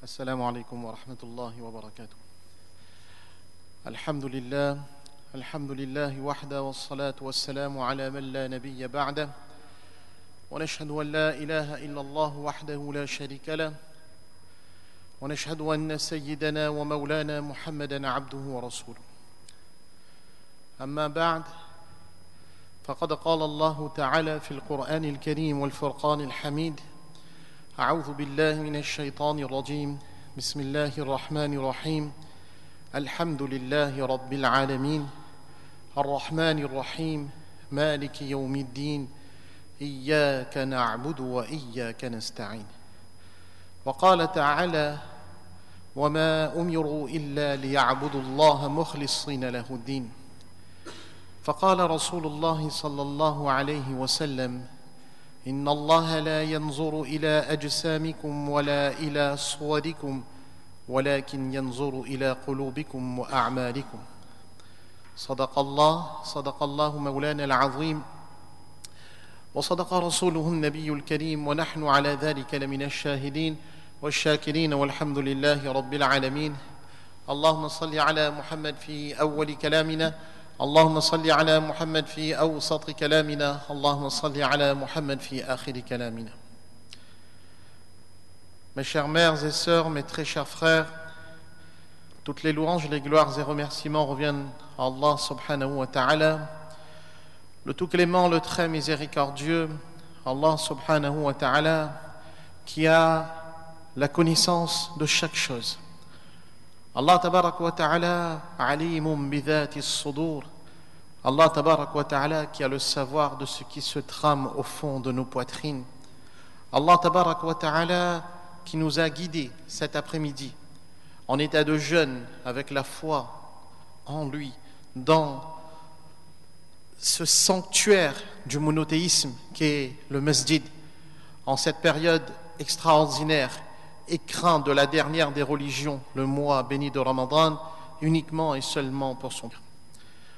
السلام عليكم ورحمة الله وبركاته. الحمد لله وحده، والصلاة والسلام على من لا نبي بعده، ونشهد أن لا إله إلا الله وحده لا شريك له، ونشهد أن سيدنا ومولانا محمدا عبده ورسوله. أما بعد، فقد قال الله تعالى في القرآن الكريم والفرقان الحميد: أعوذ بالله من الشيطان الرجيم، بسم الله الرحمن الرحيم، الحمد لله رب العالمين، الرحمن الرحيم، مالك يوم الدين، إياك نعبد وإياك نستعين. وقال تعالى: وما أمروا إلا ليعبدوا الله مخلصين له الدين. فقال رسول الله صلى الله عليه وسلم: إن الله لا ينظر إلى أجسامكم ولا إلى صوركم ولكن ينظر إلى قلوبكم وأعمالكم. صدق الله مولانا العظيم، وصدق رسوله النبي الكريم، ونحن على ذلك لمن الشاهدين والشاكرين، والحمد لله رب العالمين. اللهم صل على محمد في أول كلامنا، اللهم صل على محمد في أوسط كلامنا، اللهم صل على محمد في آخر كلامنا. Mes chères mères et sœurs, mes très chers frères, toutes les louanges, les gloires et remerciements reviennent à Allah subhanahu wa ta'ala, le tout clément, le très miséricordieux, Allah subhanahu wa ta'ala, qui a la connaissance de chaque chose. Allah tabarak wa ta'ala alimun bidhati as-sudur. Allah tabarak wa ta'ala qui a le savoir de ce qui se trame au fond de nos poitrines. Allah tabarak wa ta'ala qui nous a guidés cet après-midi en état de jeûne avec la foi en lui, dans ce sanctuaire du monothéisme qu'est le masjid, en cette période extraordinaire, écrin de la dernière des religions, le mois béni de Ramadan, uniquement et seulement pour son cœur.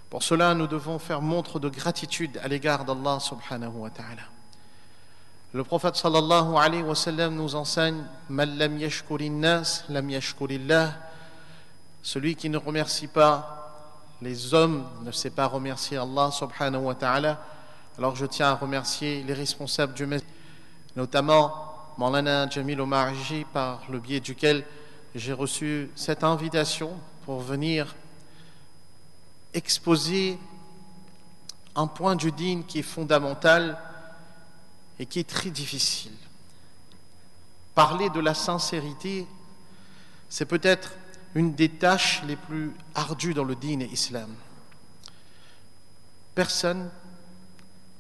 Pour cela, nous devons faire montre de gratitude à l'égard d'Allah subhanahu wa ta'ala. Le prophète sallallahu alayhi wa sallam nous enseigne: Man lam yashkurin nas, lam yashkurillah. Celui qui ne remercie pas les hommes ne sait pas remercier Allah subhanahu wa ta'ala. Alors je tiens à remercier les responsables du masjid, notamment Maulana Jamil Omarji, par le biais duquel j'ai reçu cette invitation pour venir exposer un point du dîn qui est fondamental et qui est très difficile. Parler de la sincérité, c'est peut-être une des tâches les plus ardues dans le dîn et l'islam. Personne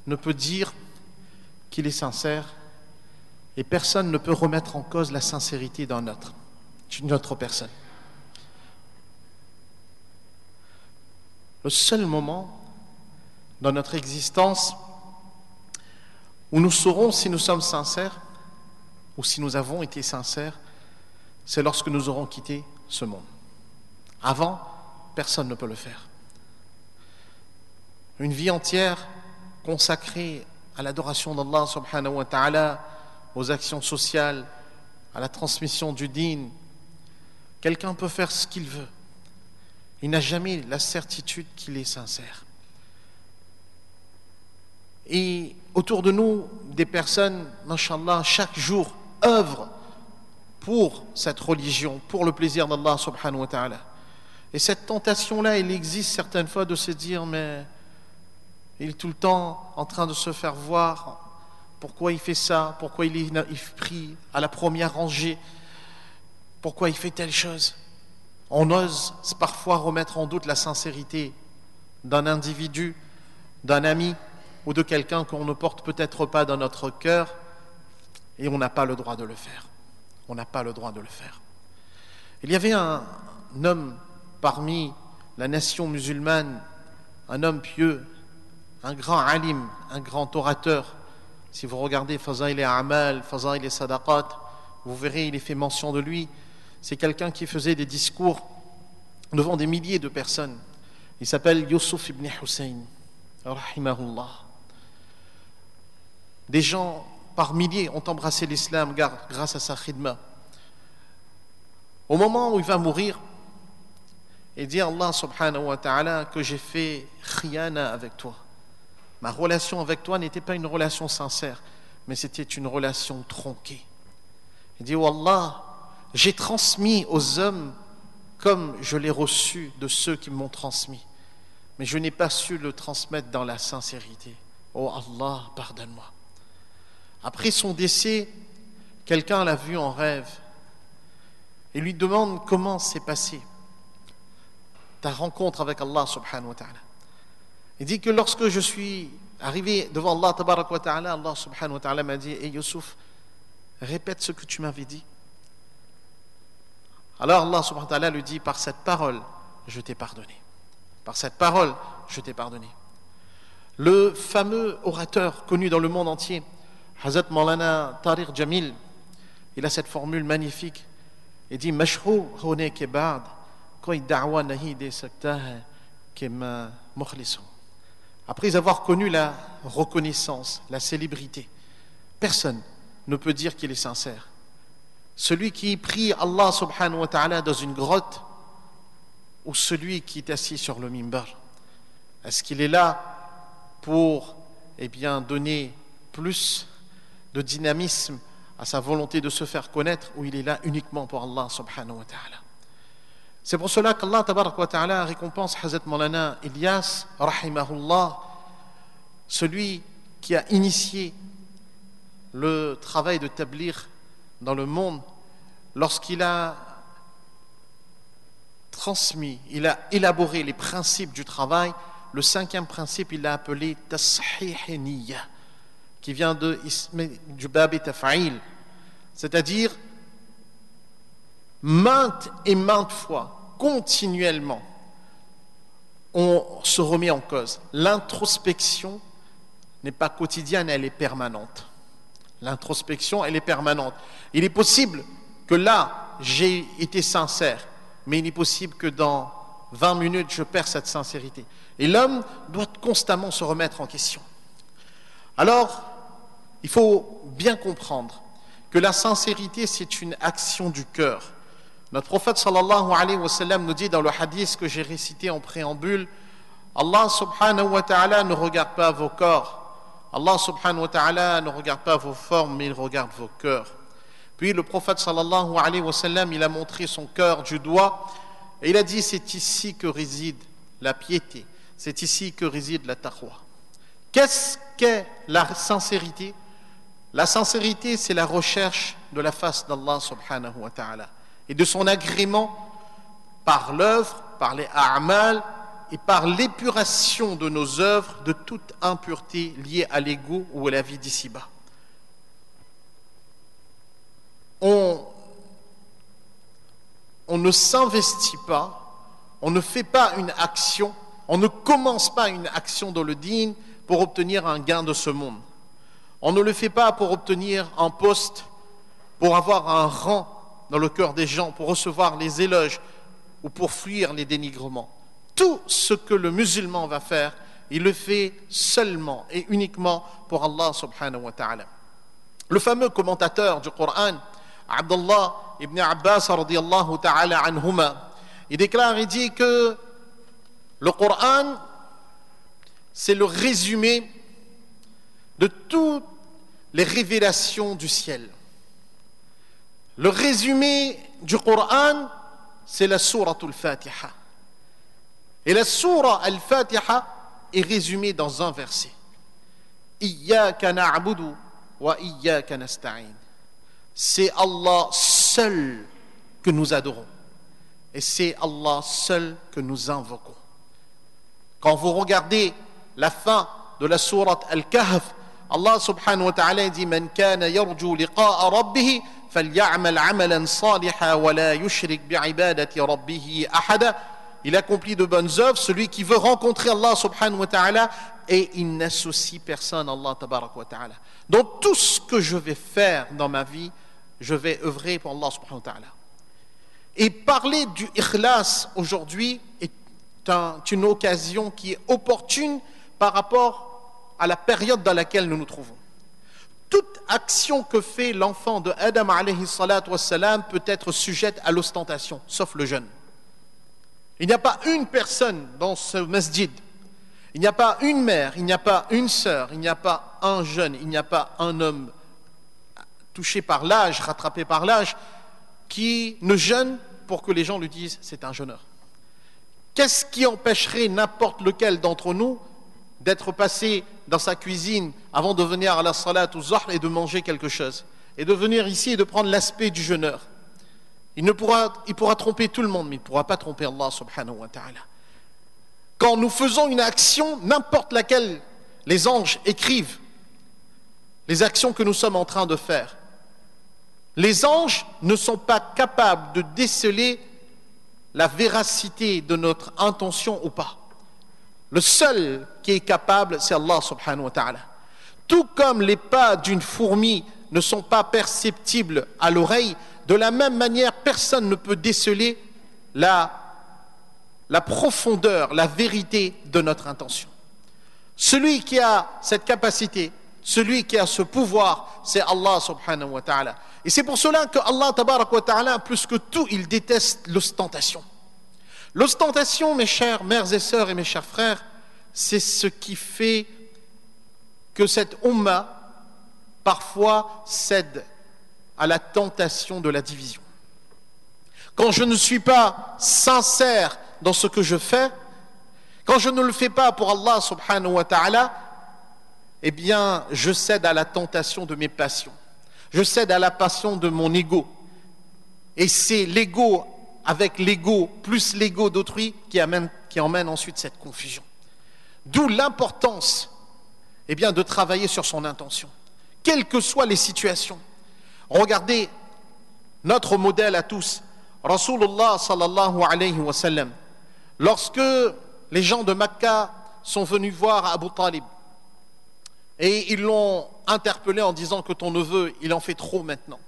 ne peut dire qu'il est sincère, et personne ne peut remettre en cause la sincérité d'une autre personne. Le seul moment dans notre existence où nous saurons si nous sommes sincères ou si nous avons été sincères, c'est lorsque nous aurons quitté ce monde. Avant, personne ne peut le faire. Une vie entière consacrée à l'adoration d'Allah subhanahu wa ta'ala, aux actions sociales, à la transmission du dîn. Quelqu'un peut faire ce qu'il veut. Il n'a jamais la certitude qu'il est sincère. Et autour de nous, des personnes, mashallah, chaque jour œuvrent pour cette religion, pour le plaisir d'Allah subhanahu wa ta'ala. Et cette tentation-là, il existe certaines fois de se dire: mais il est tout le temps en train de se faire voir. Pourquoi il fait ça? Pourquoi il est pris à la première rangée? Pourquoi il fait telle chose? On ose parfois remettre en doute la sincérité d'un individu, d'un ami ou de quelqu'un qu'on ne porte peut-être pas dans notre cœur, et on n'a pas le droit de le faire. On n'a pas le droit de le faire. Il y avait un homme parmi la nation musulmane, un homme pieux, un grand alim, un grand orateur. Si vous regardez Fazail et Amal, Fazail et Sadaqat, vous verrez, il est fait mention de lui. C'est quelqu'un qui faisait des discours devant des milliers de personnes. Il s'appelle Youssouf ibn Hussein, rahimahullah. Des gens par milliers ont embrassé l'islam grâce à sa khidma. Au moment où il va mourir, il dit à Allah subhanahu wa ta'ala que j'ai fait khiyana avec toi. Ma relation avec toi n'était pas une relation sincère, mais c'était une relation tronquée. Il dit, oh Allah, j'ai transmis aux hommes comme je l'ai reçu de ceux qui m'ont transmis, mais je n'ai pas su le transmettre dans la sincérité. Oh Allah, pardonne-moi. Après son décès, quelqu'un l'a vu en rêve et lui demande comment s'est passée ta rencontre avec Allah subhanahu wa ta'ala. Il dit que lorsque je suis arrivé devant Allah tabarak wa ta'ala, Allah subhanahu wa ta'ala m'a dit, hey Youssouf, répète ce que tu m'avais dit. Alors Allah subhanahu wa ta'ala lui dit, par cette parole, je t'ai pardonné. Par cette parole, je t'ai pardonné. Le fameux orateur connu dans le monde entier, Hazrat Maulana Tariq Jamil, il a cette formule magnifique. Il dit, Mashhur hone ke ba'd, koy da'wa nahi de sakta kema mukhlisun. Après avoir connu la reconnaissance, la célébrité, personne ne peut dire qu'il est sincère. Celui qui prie Allah subhanahu wa ta'ala dans une grotte ou celui qui est assis sur le mimbar, est-ce qu'il est là pour donner plus de dynamisme à sa volonté de se faire connaître, ou il est là uniquement pour Allah subhanahu wa ta'ala? C'est pour cela qu'Allah tabarak wa ta'ala récompense Hazrat Maulana Ilyas rahimahullah, celui qui a initié le travail de tabligh dans le monde, lorsqu'il a transmis, il a élaboré les principes du travail. Le 5e principe, il l'a appelé Tashih Niyya, qui vient du bab et tafa'il, c'est-à-dire maintes et maintes fois, continuellement, on se remet en cause. L'introspection n'est pas quotidienne, elle est permanente. L'introspection, elle est permanente. Il est possible que là, j'ai été sincère, mais il est possible que dans 20 minutes, je perds cette sincérité. Et l'homme doit constamment se remettre en question. Alors, il faut bien comprendre que la sincérité, c'est une action du cœur. Notre prophète sallallahu alayhi wa sallam nous dit dans le hadith que j'ai récité en préambule, Allah subhanahu wa ta'ala ne regarde pas vos corps. Allah subhanahu wa ta'ala ne regarde pas vos formes, mais il regarde vos cœurs. Puis le prophète sallallahu alayhi wa sallam, il a montré son cœur du doigt et il a dit, c'est ici que réside la piété, c'est ici que réside la taqwa. Qu'est-ce qu'est la sincérité? La sincérité, c'est la recherche de la face d'Allah subhanahu wa ta'ala et de son agrément par l'œuvre, par les a'mal et par l'épuration de nos œuvres de toute impureté liée à l'ego ou à la vie d'ici-bas. On ne s'investit pas, on ne fait pas une action, on ne commence pas une action dans le dîn pour obtenir un gain de ce monde. On ne le fait pas pour obtenir un poste, pour avoir un rang dans le cœur des gens, pour recevoir les éloges ou pour fuir les dénigrements. Tout ce que le musulman va faire, il le fait seulement et uniquement pour Allah subhanahu wa ta'ala. Le fameux commentateur du Coran, Abdullah ibn Abbas radiyallahu ta'ala anhuma, il déclare, il dit que le Coran, c'est le résumé de toutes les révélations du ciel. Le résumé du Coran, c'est la sourate al-Fatiha. Et la sourate al-Fatiha est résumée dans un verset. Iyyaka na'budu wa iyyaka nasta'in. C'est Allah seul que nous adorons. Et c'est Allah seul que nous invoquons. Quand vous regardez la fin de la sourate Al-Kahf, Allah subhanahu wa ta'ala dit Man kana yarju liqa'a rabbih faly'amal 'amalan salihan wa la yushrik bi'ibadati rabbih ahada. Il accomplit de bonnes œuvres, celui qui veut rencontrer Allah subhanahu wa ta'ala, et il n'associe personne à Allah tabarak wa ta'ala. Donc tout ce que je vais faire dans ma vie, je vais œuvrer pour Allah subhanahu wa ta'ala. Et parler du ikhlas aujourd'hui est une occasion qui est opportune par rapport à la période dans laquelle nous nous trouvons. toute action que fait l'enfant de Adam alayhi salatu wassalam peut être sujette à l'ostentation, sauf le jeûne. Il n'y a pas une personne dans ce masjid, il n'y a pas une mère, il n'y a pas une sœur, il n'y a pas un jeune, il n'y a pas un homme touché par l'âge, rattrapé par l'âge, qui ne jeûne pour que les gens lui disent c'est un jeûneur. Qu'est-ce qui empêcherait n'importe lequel d'entre nous d'être passé dans sa cuisine avant de venir à la salat ou zuhr et de manger quelque chose, et de venir ici et de prendre l'aspect du jeûneur? Il pourra tromper tout le monde, mais il ne pourra pas tromper Allah subhanahu wa ta'ala. Quand nous faisons une action, n'importe laquelle, les anges écrivent les actions que nous sommes en train de faire. Les anges ne sont pas capables de déceler la véracité de notre intention ou pas. Le seul qui est capable, c'est Allah subhanahu wa ta'ala. Tout comme les pas d'une fourmi ne sont pas perceptibles à l'oreille, de la même manière, personne ne peut déceler la profondeur, la vérité de notre intention. Celui qui a cette capacité, celui qui a ce pouvoir, c'est Allah subhanahu wa ta'ala. Et c'est pour cela que Allah tabarak wa ta'ala, plus que tout, il déteste l'ostentation. L'ostentation, mes chères mères et sœurs et mes chers frères, c'est ce qui fait que cette umma parfois cède à la tentation de la division. Quand je ne suis pas sincère dans ce que je fais, quand je ne le fais pas pour Allah subhanahu wa ta'ala, eh bien, je cède à la tentation de mes passions. Je cède à la passion de mon ego. Et c'est l'ego avec l'ego, plus l'ego d'autrui, qui emmène ensuite cette confusion. D'où l'importance, eh bien, de travailler sur son intention, quelles que soient les situations. Regardez notre modèle à tous, Rasulullah sallallahu alayhi wa sallam. Lorsque les gens de Makka sont venus voir Abu Talib, et ils l'ont interpellé en disant que ton neveu, il en fait trop maintenant.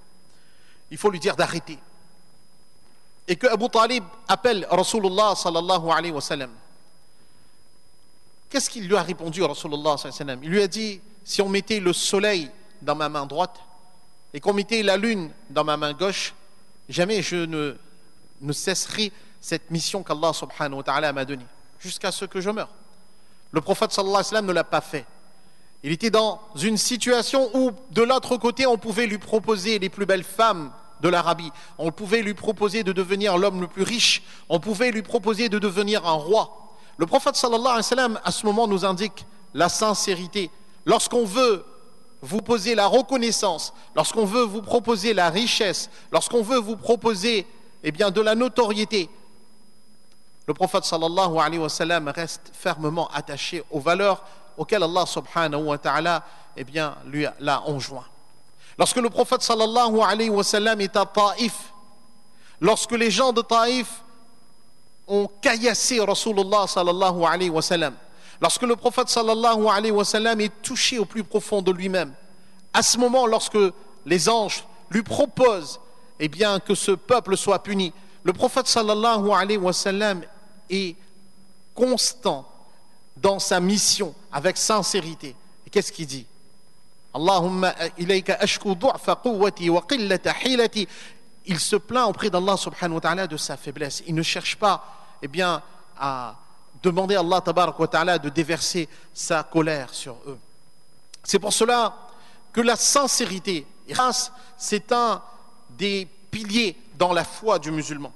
Il faut lui dire d'arrêter. Et que Abu Talib appelle Rasulullah sallallahu alayhi wa sallam. Qu'est-ce qu'il lui a répondu, Rasulullah sallallahu alayhi wa sallam? Il lui a dit, si on mettait le soleil dans ma main droite et qu'on mettait la lune dans ma main gauche, jamais je ne cesserai cette mission qu'Allah subhanahu wa ta'ala m'a donnée, jusqu'à ce que je meure. Le prophète sallallahu alayhi wa sallam ne l'a pas fait. Il était dans une situation où, de l'autre côté, on pouvait lui proposer les plus belles femmes de l'Arabie. On pouvait lui proposer de devenir l'homme le plus riche. On pouvait lui proposer de devenir un roi. Le prophète sallallahu alayhi wa sallam, à ce moment, nous indique la sincérité. Lorsqu'on veut vous poser la reconnaissance, lorsqu'on veut vous proposer la richesse, lorsqu'on veut vous proposer, eh bien, de la notoriété, le prophète sallallahu alayhi wa sallam reste fermement attaché aux valeurs auquel Allah subhanahu wa ta'ala, eh bien, lui l'a enjoint. Lorsque le prophète sallallahu alayhi wa sallam est à Taïf, lorsque les gens de Taïf ont caillassé Rasulullah sallallahu alayhi wa sallam, lorsque le prophète sallallahu alayhi wa sallam est touché au plus profond de lui-même, à ce moment, lorsque les anges lui proposent, eh bien, que ce peuple soit puni, le prophète sallallahu alayhi wa sallam est constant dans sa mission, avec sincérité. Et qu'est-ce qu'il dit? Allahumma ilayka ashku du'fa quwwati wa qillata hilati. Il se plaint auprès d'Allah subhanahu wa ta'ala de sa faiblesse. Il ne cherche pas, eh bien, à demander à Allah tabarak wa ta'ala de déverser sa colère sur eux. C'est pour cela que la sincérité, c'est un des piliers dans la foi du musulman.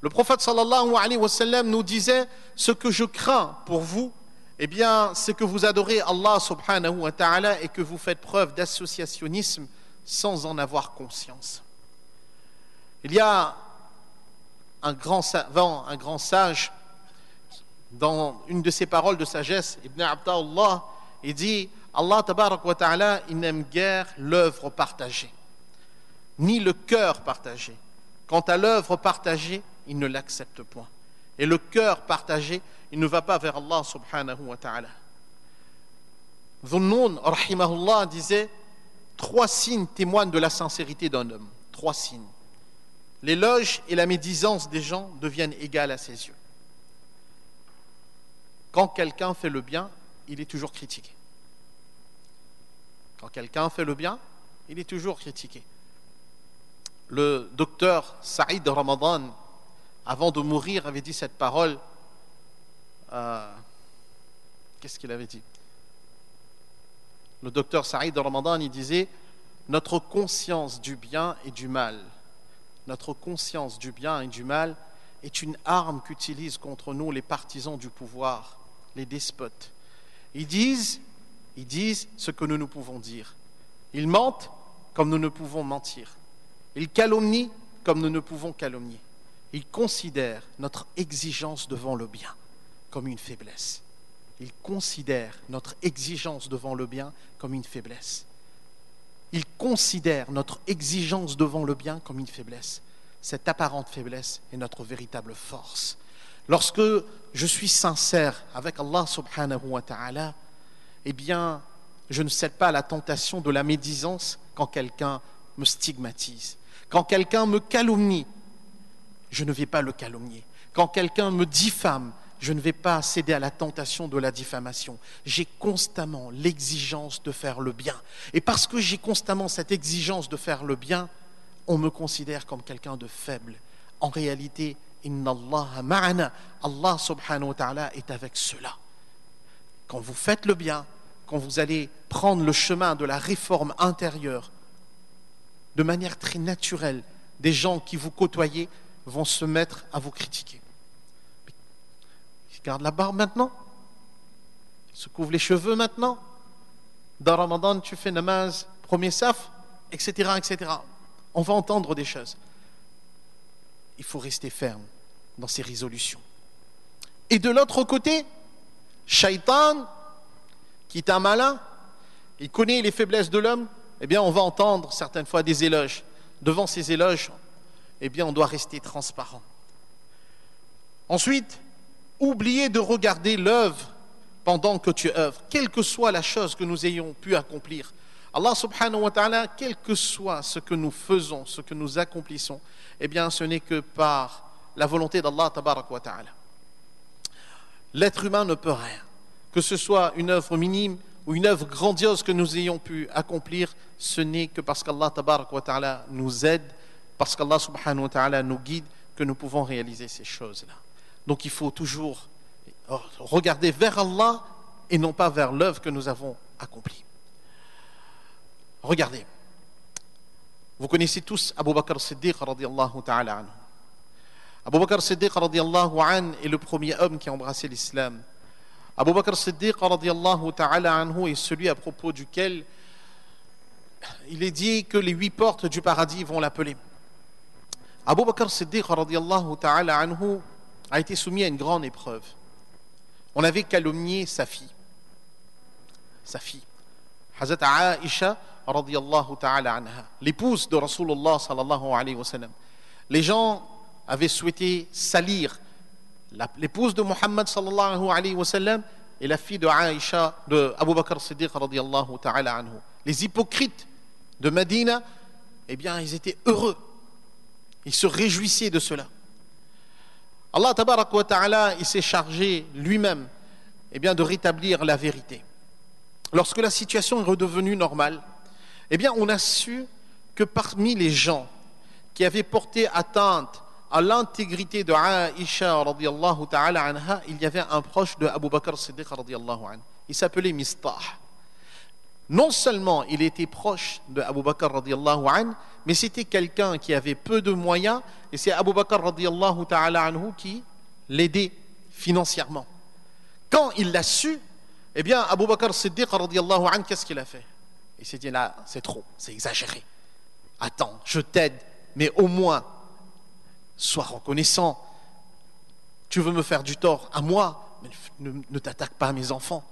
Le prophète sallallahu alayhi wa sallam nous disait, ce que je crains pour vous, eh bien, c'est que vous adorez Allah subhanahu wa ta'ala et que vous faites preuve d'associationnisme sans en avoir conscience. Il y a un grand savant, un grand sage, dans une de ses paroles de sagesse, Ibn Abdallah, il dit, Allah tabarak wa ta'ala, il n'aime guère l'œuvre partagée, ni le cœur partagé. Quant à l'œuvre partagée, il ne l'accepte point. Et le cœur partagé, il ne va pas vers Allah subhanahu wa ta'ala. Dhunnun, rahimahullah, disait 3 signes témoignent de la sincérité d'un homme. 3 signes. L'éloge et la médisance des gens deviennent égales à ses yeux. Quand quelqu'un fait le bien, il est toujours critiqué. Quand quelqu'un fait le bien, il est toujours critiqué. Le docteur Saïd Ramadan, avant de mourir, avait dit cette parole. Qu'est-ce qu'il avait dit? Le docteur Saïd Ramadan, il disait: notre conscience du bien et du mal, notre conscience du bien et du mal est une arme qu'utilisent contre nous les partisans du pouvoir, les despotes. Ils disent ce que nous pouvons dire. Ils mentent comme nous ne pouvons mentir. Ils calomnient comme nous ne pouvons calomnier. Ils considèrent notre exigence devant le bien comme une faiblesse. Ils considèrent notre exigence devant le bien comme une faiblesse. Ils considèrent notre exigence devant le bien comme une faiblesse. Cette apparente faiblesse est notre véritable force. Lorsque je suis sincère avec Allah subhanahu wa ta'ala, eh bien, je ne cède pas à la tentation de la médisance quand quelqu'un me stigmatise. Quand quelqu'un me calomnie, je ne vais pas le calomnier. Quand quelqu'un me diffame, je ne vais pas céder à la tentation de la diffamation. J'ai constamment l'exigence de faire le bien. Et parce que j'ai constamment cette exigence de faire le bien, on me considère comme quelqu'un de faible. En réalité, Inna Allah ma'ana, Allah subhanahu wa ta'ala est avec cela. Quand vous faites le bien, quand vous allez prendre le chemin de la réforme intérieure, de manière très naturelle, des gens qui vous côtoyaient vont se mettre à vous critiquer. Garde la barbe maintenant, se couvre les cheveux maintenant, dans Ramadan tu fais namaz, premier saf, etc., etc. On va entendre des choses. Il faut rester ferme dans ses résolutions. Et de l'autre côté, Shaitan, qui est un malin, il connaît les faiblesses de l'homme, eh bien on va entendre certaines fois des éloges. Devant ces éloges, eh bien on doit rester transparent. Ensuite, oubliez de regarder l'œuvre pendant que tu œuvres, quelle que soit la chose que nous ayons pu accomplir. Allah subhanahu wa ta'ala, quel que soit ce que nous faisons, ce que nous accomplissons, eh bien ce n'est que par la volonté d'Allah tabarak wa ta'ala. L'être humain ne peut rien. Que ce soit une œuvre minime ou une œuvre grandiose que nous ayons pu accomplir, ce n'est que parce qu'Allah tabarak wa ta'ala nous aide, parce qu'Allah subhanahu wa ta'ala nous guide, que nous pouvons réaliser ces choses-là. Donc il faut toujours regarder vers Allah et non pas vers l'œuvre que nous avons accomplie. Regardez, vous connaissez tous Abu Bakr Siddiq radiyallahu ta'ala anhu. Abu Bakr Siddiq radiyallahu anhu est le premier homme qui a embrassé l'islam. Abu Bakr Siddiq radiyallahu ta'ala anhu est celui à propos duquel il est dit que les 8 portes du paradis vont l'appeler. Abu Bakr Siddiq radiyallahu ta'ala anhu a été soumis à une grande épreuve. On avait calomnié sa fille. Hazrat Aisha radiyallahu ta'ala anha, l'épouse de Rasulullah sallallahu alayhi wa sallam. Les gens avaient souhaité salir l'épouse de Muhammad sallallahu alayhi wa sallam et la fille de Aisha, de Abu Bakr Siddiq radiyallahu ta'ala anhu. Les hypocrites de Médine, eh bien, ils étaient heureux. Ils se réjouissaient de cela. Allah tabarak wa ta'ala, il s'est chargé lui-même de rétablir la vérité. Lorsque la situation est redevenue normale, on a su que parmi les gens qui avaient porté atteinte à l'intégrité de Aisha radiyallahu ta'ala anha, il y avait un proche de Abu Bakr Siddiq radiyallahu anhu. Il s'appelait Mistah. Non seulement il était proche de Abu Bakr radiyallahu anhu, mais c'était quelqu'un qui avait peu de moyens, et c'est Abu Bakr radiyallahu ta'ala anhu qui l'aidait financièrement. Quand il l'a su, Abu Bakr Siddiq radiyallahu anhu, qu'est-ce qu'il a fait? Il s'est dit, là, c'est trop, c'est exagéré. Attends, je t'aide, mais au moins, sois reconnaissant. Tu veux me faire du tort à moi, mais ne t'attaque pas à mes enfants.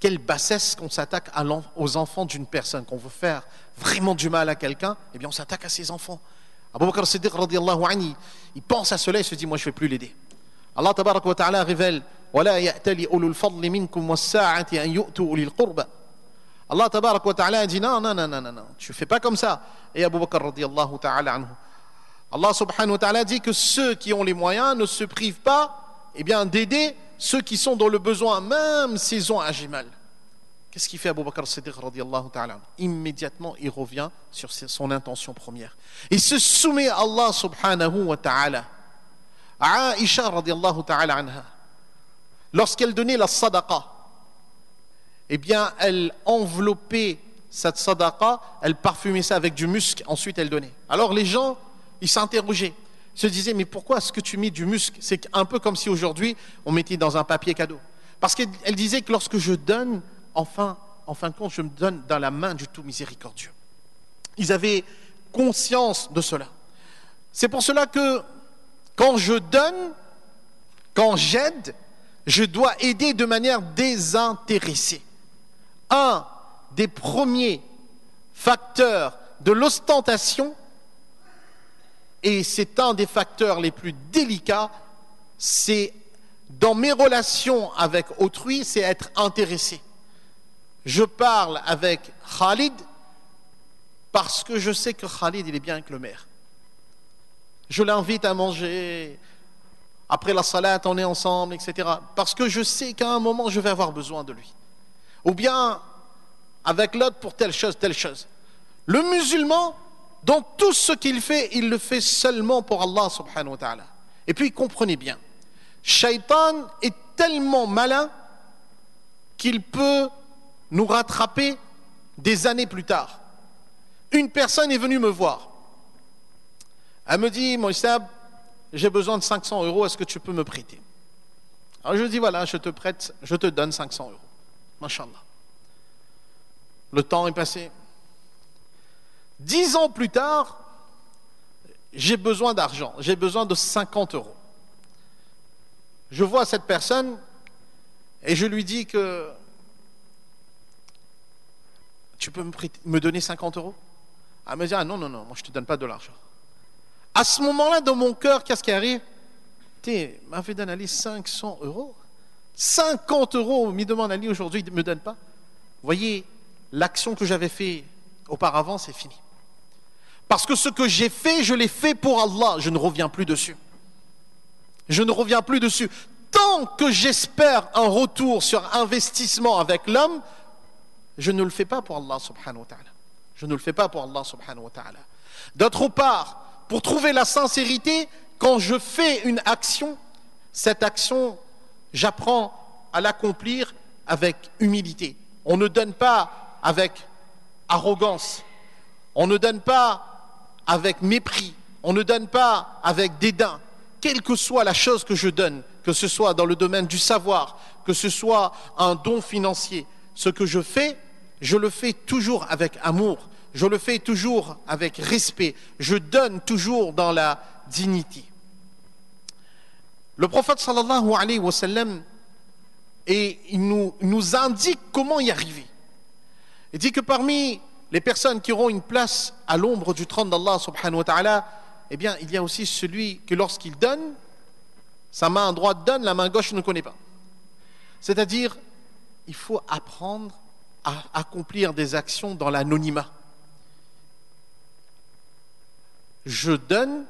Quelle bassesse qu'on s'attaque aux enfants d'une personne. Qu'on veut faire vraiment du mal à quelqu'un, on s'attaque à ses enfants. Abu Bakr Siddiq radiyallahu anhu, il pense à cela et se dit, moi je ne vais plus l'aider. Allah tabarak wa ta'ala révèle, وَلَا يَأْتَلِ أُولُو الْفَضْلِ مِنْكُمْ وَالسَّاعَةِ أَنْ يُؤْتُوا أُولِي الْقُرْبَى. Allah tabarak wa ta'ala dit, non, tu ne fais pas comme ça. Et Abu Bakr radiyallahu ta'ala anhu, Allah subhanahu wa ta'ala dit que ceux qui ont les moyens ne se privent pas d'aider ceux qui sont dans le besoin, même s'ils ont agi mal. Qu'est-ce qu'il fait Abu Bakr as-Siddiq radiyallahu ta'ala? Immédiatement, il revient sur son intention première. Il se soumet à Allah subhanahu wa ta'ala. Aïcha radiyallahu ta'ala anha, lorsqu'elle donnait la sadaqa, eh bien, elle enveloppait cette sadaqa, elle parfumait ça avec du musc, ensuite elle donnait. Alors les gens, ils s'interrogeaient, se disaient, mais pourquoi est-ce que tu mets du musc? C'est un peu comme si aujourd'hui, on mettait dans un papier cadeau. Parce qu'elle disait que lorsque je donne, en fin de compte, je me donne dans la main du tout miséricordieux. Ils avaient conscience de cela. C'est pour cela que quand je donne, quand j'aide, je dois aider de manière désintéressée. Un des premiers facteurs de l'ostentation, et c'est un des facteurs les plus délicats, c'est dans mes relations avec autrui, c'est être intéressé. Je parle avec Khalid parce que je sais que Khalid, il est bien avec le maire. Je l'invite à manger. Après la salat, on est ensemble, etc. Parce que je sais qu'à un moment, je vais avoir besoin de lui. Ou bien, avec l'autre pour telle chose, telle chose. Le musulman, dans tout ce qu'il fait, il le fait seulement pour Allah subhanahu wa ta'ala. Et puis, comprenez bien, Shaitan est tellement malin qu'il peut nous rattraper des années plus tard. Une personne est venue me voir. Elle me dit, Moïsab, j'ai besoin de 500 €, est-ce que tu peux me prêter? Alors je dis, voilà, je te prête, je te donne 500 €. Masha'Allah. Le temps est passé. 10 ans plus tard, j'ai besoin d'argent, j'ai besoin de 50 €. Je vois cette personne et je lui dis que tu peux me donner 50 €? Elle me dit, ah non, moi je ne te donne pas de l'argent. À ce moment-là, dans mon cœur, qu'est-ce qui arrive? Tu m'avais donné Ali 500 €. 50 €, me demande Ali aujourd'hui, il ne me donne pas. Vous voyez, l'action que j'avais fait auparavant, c'est fini. Parce que ce que j'ai fait, je l'ai fait pour Allah. Je ne reviens plus dessus. Je ne reviens plus dessus. Tant que j'espère un retour sur investissement avec l'homme, je ne le fais pas pour Allah subhanahu wa ta'ala. Je ne le fais pas pour Allah subhanahu wa ta'ala. D'autre part, pour trouver la sincérité, quand je fais une action, cette action, j'apprends à l'accomplir avec humilité. On ne donne pas avec arrogance. On ne donne pas avec mépris. On ne donne pas avec dédain. Quelle que soit la chose que je donne, que ce soit dans le domaine du savoir, que ce soit un don financier, ce que je fais, je le fais toujours avec amour, je le fais toujours avec respect, je donne toujours dans la dignité. Le prophète sallallahu alayhi wa sallam, il nous indique comment y arriver. Il dit que parmi les personnes qui auront une place à l'ombre du trône d'Allah subhanahu wa ta'ala, eh bien, il y a aussi celui que lorsqu'il donne, sa main droite donne, la main gauche ne connaît pas. C'est-à-dire, il faut apprendre à accomplir des actions dans l'anonymat. Je donne,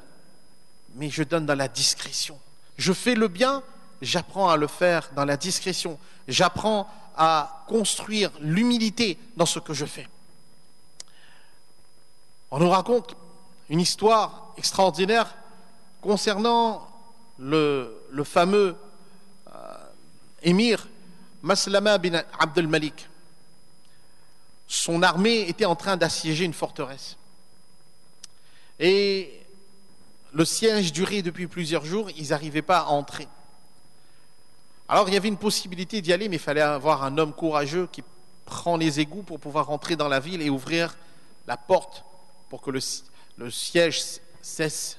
mais je donne dans la discrétion. Je fais le bien, j'apprends à le faire dans la discrétion. J'apprends à construire l'humilité dans ce que je fais. On nous raconte une histoire extraordinaire concernant le fameux émir Maslama bin Abdel Malik. Son armée était en train d'assiéger une forteresse. Et le siège durait depuis plusieurs jours, ils n'arrivaient pas à entrer. Alors il y avait une possibilité d'y aller, mais il fallait avoir un homme courageux qui prend les égouts pour pouvoir rentrer dans la ville et ouvrir la porte pour que le siège cesse.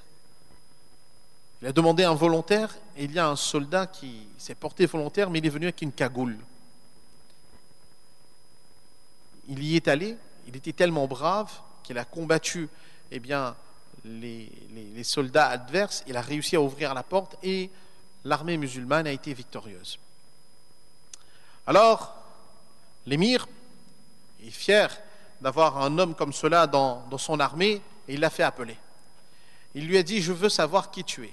Il a demandé un volontaire et il y a un soldat qui s'est porté volontaire, mais il est venu avec une cagoule. Il y est allé, il était tellement brave qu'il a combattu les soldats adverses, il a réussi à ouvrir la porte et l'armée musulmane a été victorieuse. Alors, l'émir est fier d'avoir un homme comme cela dans son armée et il l'a fait appeler. Il lui a dit, je veux savoir qui tu es.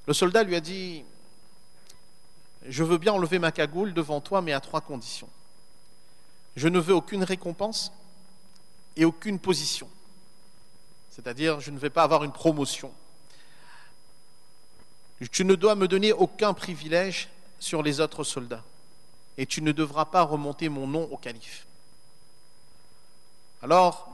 Le soldat lui a dit, je veux bien enlever ma cagoule devant toi, mais à 3 conditions. je ne veux aucune récompense et aucune position. C'est-à-dire, je ne vais pas avoir une promotion. Tu ne dois me donner aucun privilège sur les autres soldats. Et tu ne devras pas remonter mon nom au calife. Alors,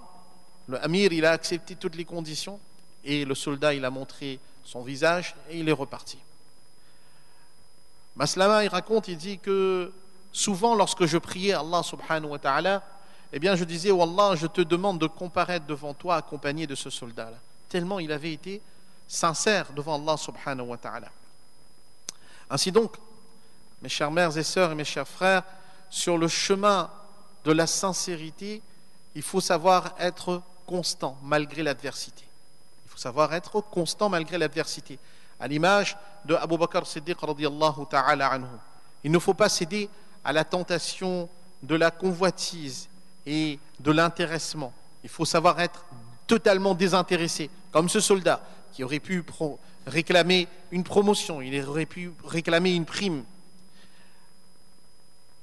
le Amir, il a accepté toutes les conditions et le soldat, il a montré son visage et il est reparti. Maslama, il raconte, il dit que souvent lorsque je priais Allah subhanahu wa ta'ala, eh bien je disais, oh Allah, je te demande de comparaître devant toi accompagné de ce soldat-là. Tellement il avait été sincère devant Allah subhanahu wa ta'ala. Ainsi donc, mes chères mères et sœurs et mes chers frères, sur le chemin de la sincérité, il faut savoir être constant malgré l'adversité. Il faut savoir être constant malgré l'adversité. À l'image de Abu Bakr Siddiq radiyallahu ta'ala anhu. Il ne faut pas céder à la tentation de la convoitise et de l'intéressement. Il faut savoir être totalement désintéressé, comme ce soldat qui aurait pu réclamer une promotion, il aurait pu réclamer une prime.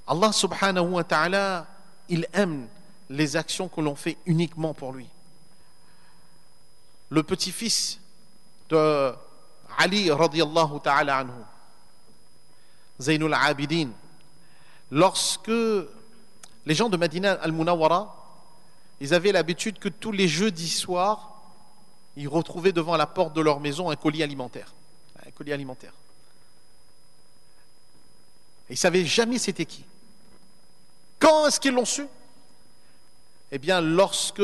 Allah subhanahu wa ta'ala, il aime les actions que l'on fait uniquement pour lui. Le petit-fils de Ali radiyallahu ta'ala anhu, Zaynul Abidin, lorsque les gens de Madina al-Munawwara, ils avaient l'habitude que tous les jeudis soirs, ils retrouvaient devant la porte de leur maison un colis alimentaire. Un colis alimentaire. Et ils ne savaient jamais c'était qui. Quand est-ce qu'ils l'ont su? Eh bien, lorsque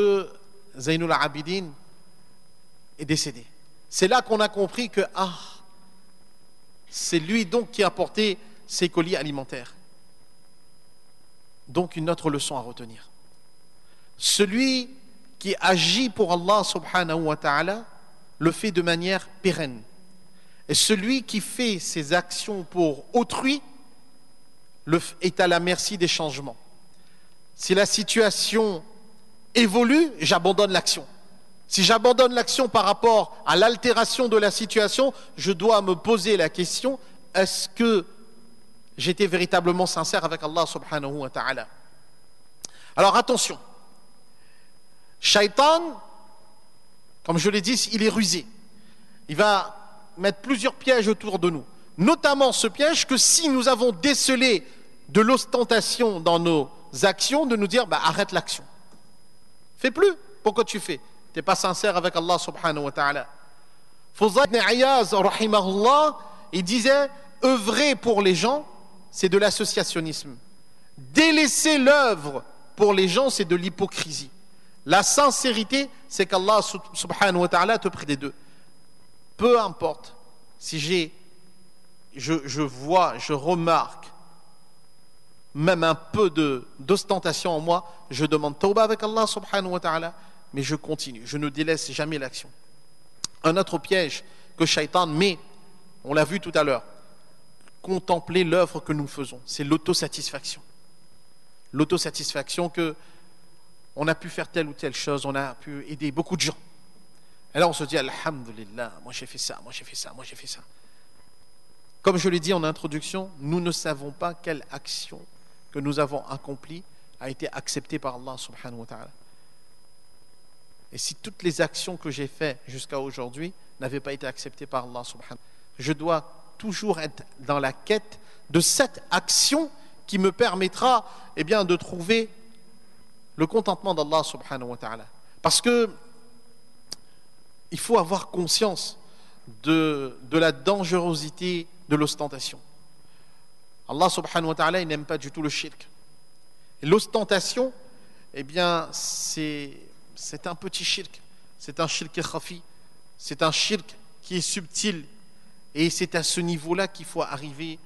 Zaynul Abidin est décédé. C'est là qu'on a compris que c'est lui donc qui a apporté ces colis alimentaires. Donc une autre leçon à retenir. Celui qui agit pour Allah subhanahu wa ta'ala le fait de manière pérenne. Et celui qui fait ses actions pour autrui est à la merci des changements. Si la situation évolue, j'abandonne l'action. Si j'abandonne l'action par rapport à l'altération de la situation, je dois me poser la question, est-ce que j'étais véritablement sincère avec Allah subhanahu wa ta'ala? Alors attention, Shaitan, comme je l'ai dit, il est rusé. Il va mettre plusieurs pièges autour de nous. Notamment ce piège que si nous avons décelé de l'ostentation dans nos actions, de nous dire, arrête l'action. Fais plus. Pourquoi tu fais? Tu n'es pas sincère avec Allah subhanahu wa ta'ala. Fudayl ibn Iyaz, rahimahullah, il disait, œuvrer pour les gens, c'est de l'associationnisme. Délaisser l'œuvre pour les gens, c'est de l'hypocrisie. La sincérité, c'est qu'Allah subhanahu wa ta'ala te prie des deux. Peu importe si je vois, je remarque même un peu d'ostentation en moi, je demande tawbah avec Allah subhanahu wa ta'ala, mais je continue, je ne délaisse jamais l'action. Un autre piège que Shaitan met, on l'a vu tout à l'heure, contempler l'œuvre que nous faisons, c'est l'autosatisfaction. L'autosatisfaction que on a pu faire telle ou telle chose, on a pu aider beaucoup de gens. Et là on se dit, alhamdulillah, moi j'ai fait ça, moi j'ai fait ça, moi j'ai fait ça. Comme je l'ai dit en introduction, nous ne savons pas quelle action que nous avons accomplie a été acceptée par Allah subhanahu wa ta'ala. Et si toutes les actions que j'ai faites jusqu'à aujourd'hui n'avaient pas été acceptées par Allah subhanahu wa ta'ala, je dois toujours être dans la quête de cette action qui me permettra de trouver le contentement d'Allah subhanahu wa ta'ala. Parce que il faut avoir conscience de la dangerosité de l'ostentation. Allah subhanahu wa ta'ala, il n'aime pas du tout le shirk. Et l'ostentation, c'est un petit shirk. C'est un shirk khafi. C'est un shirk qui est subtil. Et c'est à ce niveau-là qu'il faut arriver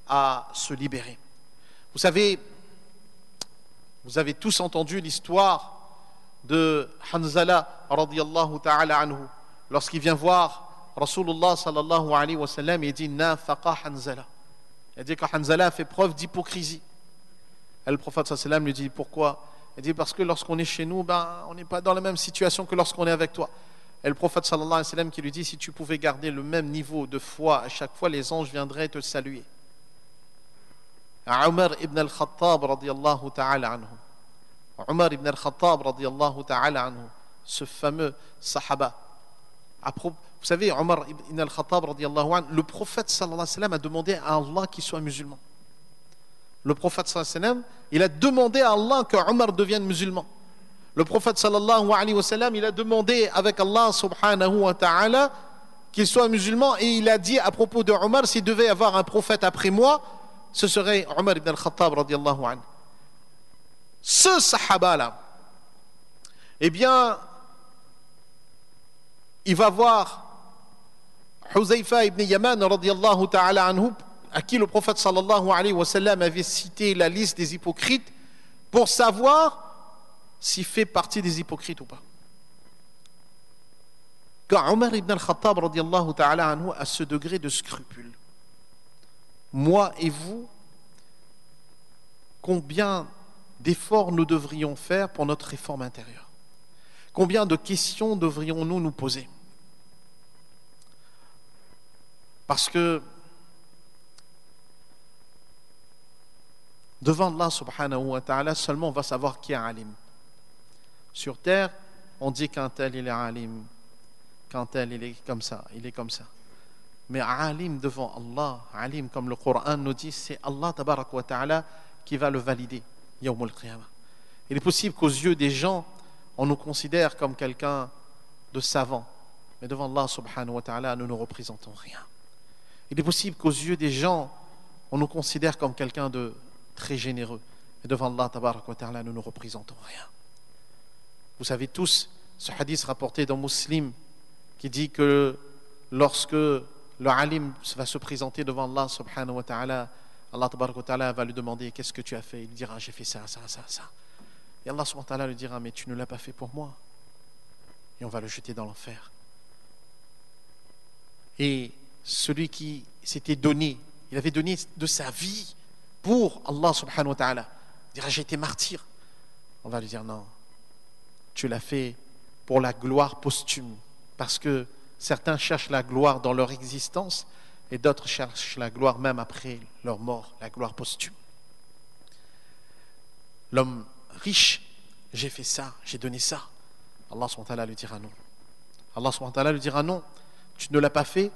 à se libérer. Vous savez, vous avez tous entendu l'histoire de Hanzala radiyallahu ta'ala anhu. Lorsqu'il vient voir Rasulullah sallallahu alayhi wa sallam, il dit nafaqa Hanzala. Il dit que Hanzala a fait preuve d'hypocrisie. Et le prophète sallallahu alayhi wa sallam lui dit pourquoi? Il dit parce que lorsqu'on est chez nous, on n'est pas dans la même situation que lorsqu'on est avec toi. Et le prophète sallallahu alayhi wa sallam qui lui dit si tu pouvais garder le même niveau de foi à chaque fois, les anges viendraient te saluer. Omar ibn al-Khattab radiyallahu ta'ala anhu. Omar ibn al-Khattab radiyallahu ta'ala anhu, ce fameux sahaba. Vous savez, Omar ibn al-Khattab radiyallahu anhu, le prophète sallallahu alayhi wa sallam a demandé à Allah qu'il soit musulman. Le prophète sallallahu alayhi wa sallam, il a demandé à Allah que Omar devienne musulman. Le prophète sallallahu alayhi wa sallam, il a demandé avec Allah subhanahu wa ta'ala qu'il soit musulman, et il a dit à propos de Omar, s'il devait y avoir un prophète après moi, ce serait Omar ibn al-Khattab radiyallahu anhu. Ce sahaba-là, eh bien, il va voir Huzaifa ibn Yaman radiyallahu ta'ala anhu, à qui le prophète sallallahu alayhi wa sallam avait cité la liste des hypocrites, pour savoir s'il fait partie des hypocrites ou pas. Quand Omar ibn al-Khattab radiyallahu ta'ala anhu a ce degré de scrupule, moi et vous, combien d'efforts nous devrions faire pour notre réforme intérieure? Combien de questions devrions-nous nous poser? Parce que devant Allah subhanahu wa ta'ala, seulement on va savoir qui est alim. Sur terre, on dit qu'un tel il est alim, qu'un tel il est comme ça, il est comme ça. Mais alim devant Allah, alim comme le Coran nous dit, c'est Allah tabarak wa ta'ala qui va le valider yawm al-qiyamah. Il est possible qu'aux yeux des gens, on nous considère comme quelqu'un de savant, mais devant Allah subhanahu wa ta'ala, nous ne représentons rien. Il est possible qu'aux yeux des gens, on nous considère comme quelqu'un de très généreux, et devant Allah tabarak wa ta'ala, nous ne représentons rien. Vous savez tous ce hadith rapporté dans Muslim qui dit que lorsque le alim va se présenter devant Allah subhanahu wa ta'ala, Allah tabarak wa ta'ala va lui demander qu'est-ce que tu as fait. Il dira j'ai fait ça, ça, ça, ça. Et Allah subhanahu wa ta'ala lui dira mais tu ne l'as pas fait pour moi. Et on va le jeter dans l'enfer. Et celui qui s'était donné, il avait donné de sa vie pour Allah subhanahu wa ta'ala, il dira j'ai été martyr. On va lui dire non, tu l'as fait pour la gloire posthume, parce que certains cherchent la gloire dans leur existence et d'autres cherchent la gloire même après leur mort, la gloire posthume. L'homme riche, j'ai fait ça, j'ai donné ça. Allah subhanahu wa ta'ala lui dira non. Allah subhanahu wa ta'ala lui dira non, tu ne l'as pas fait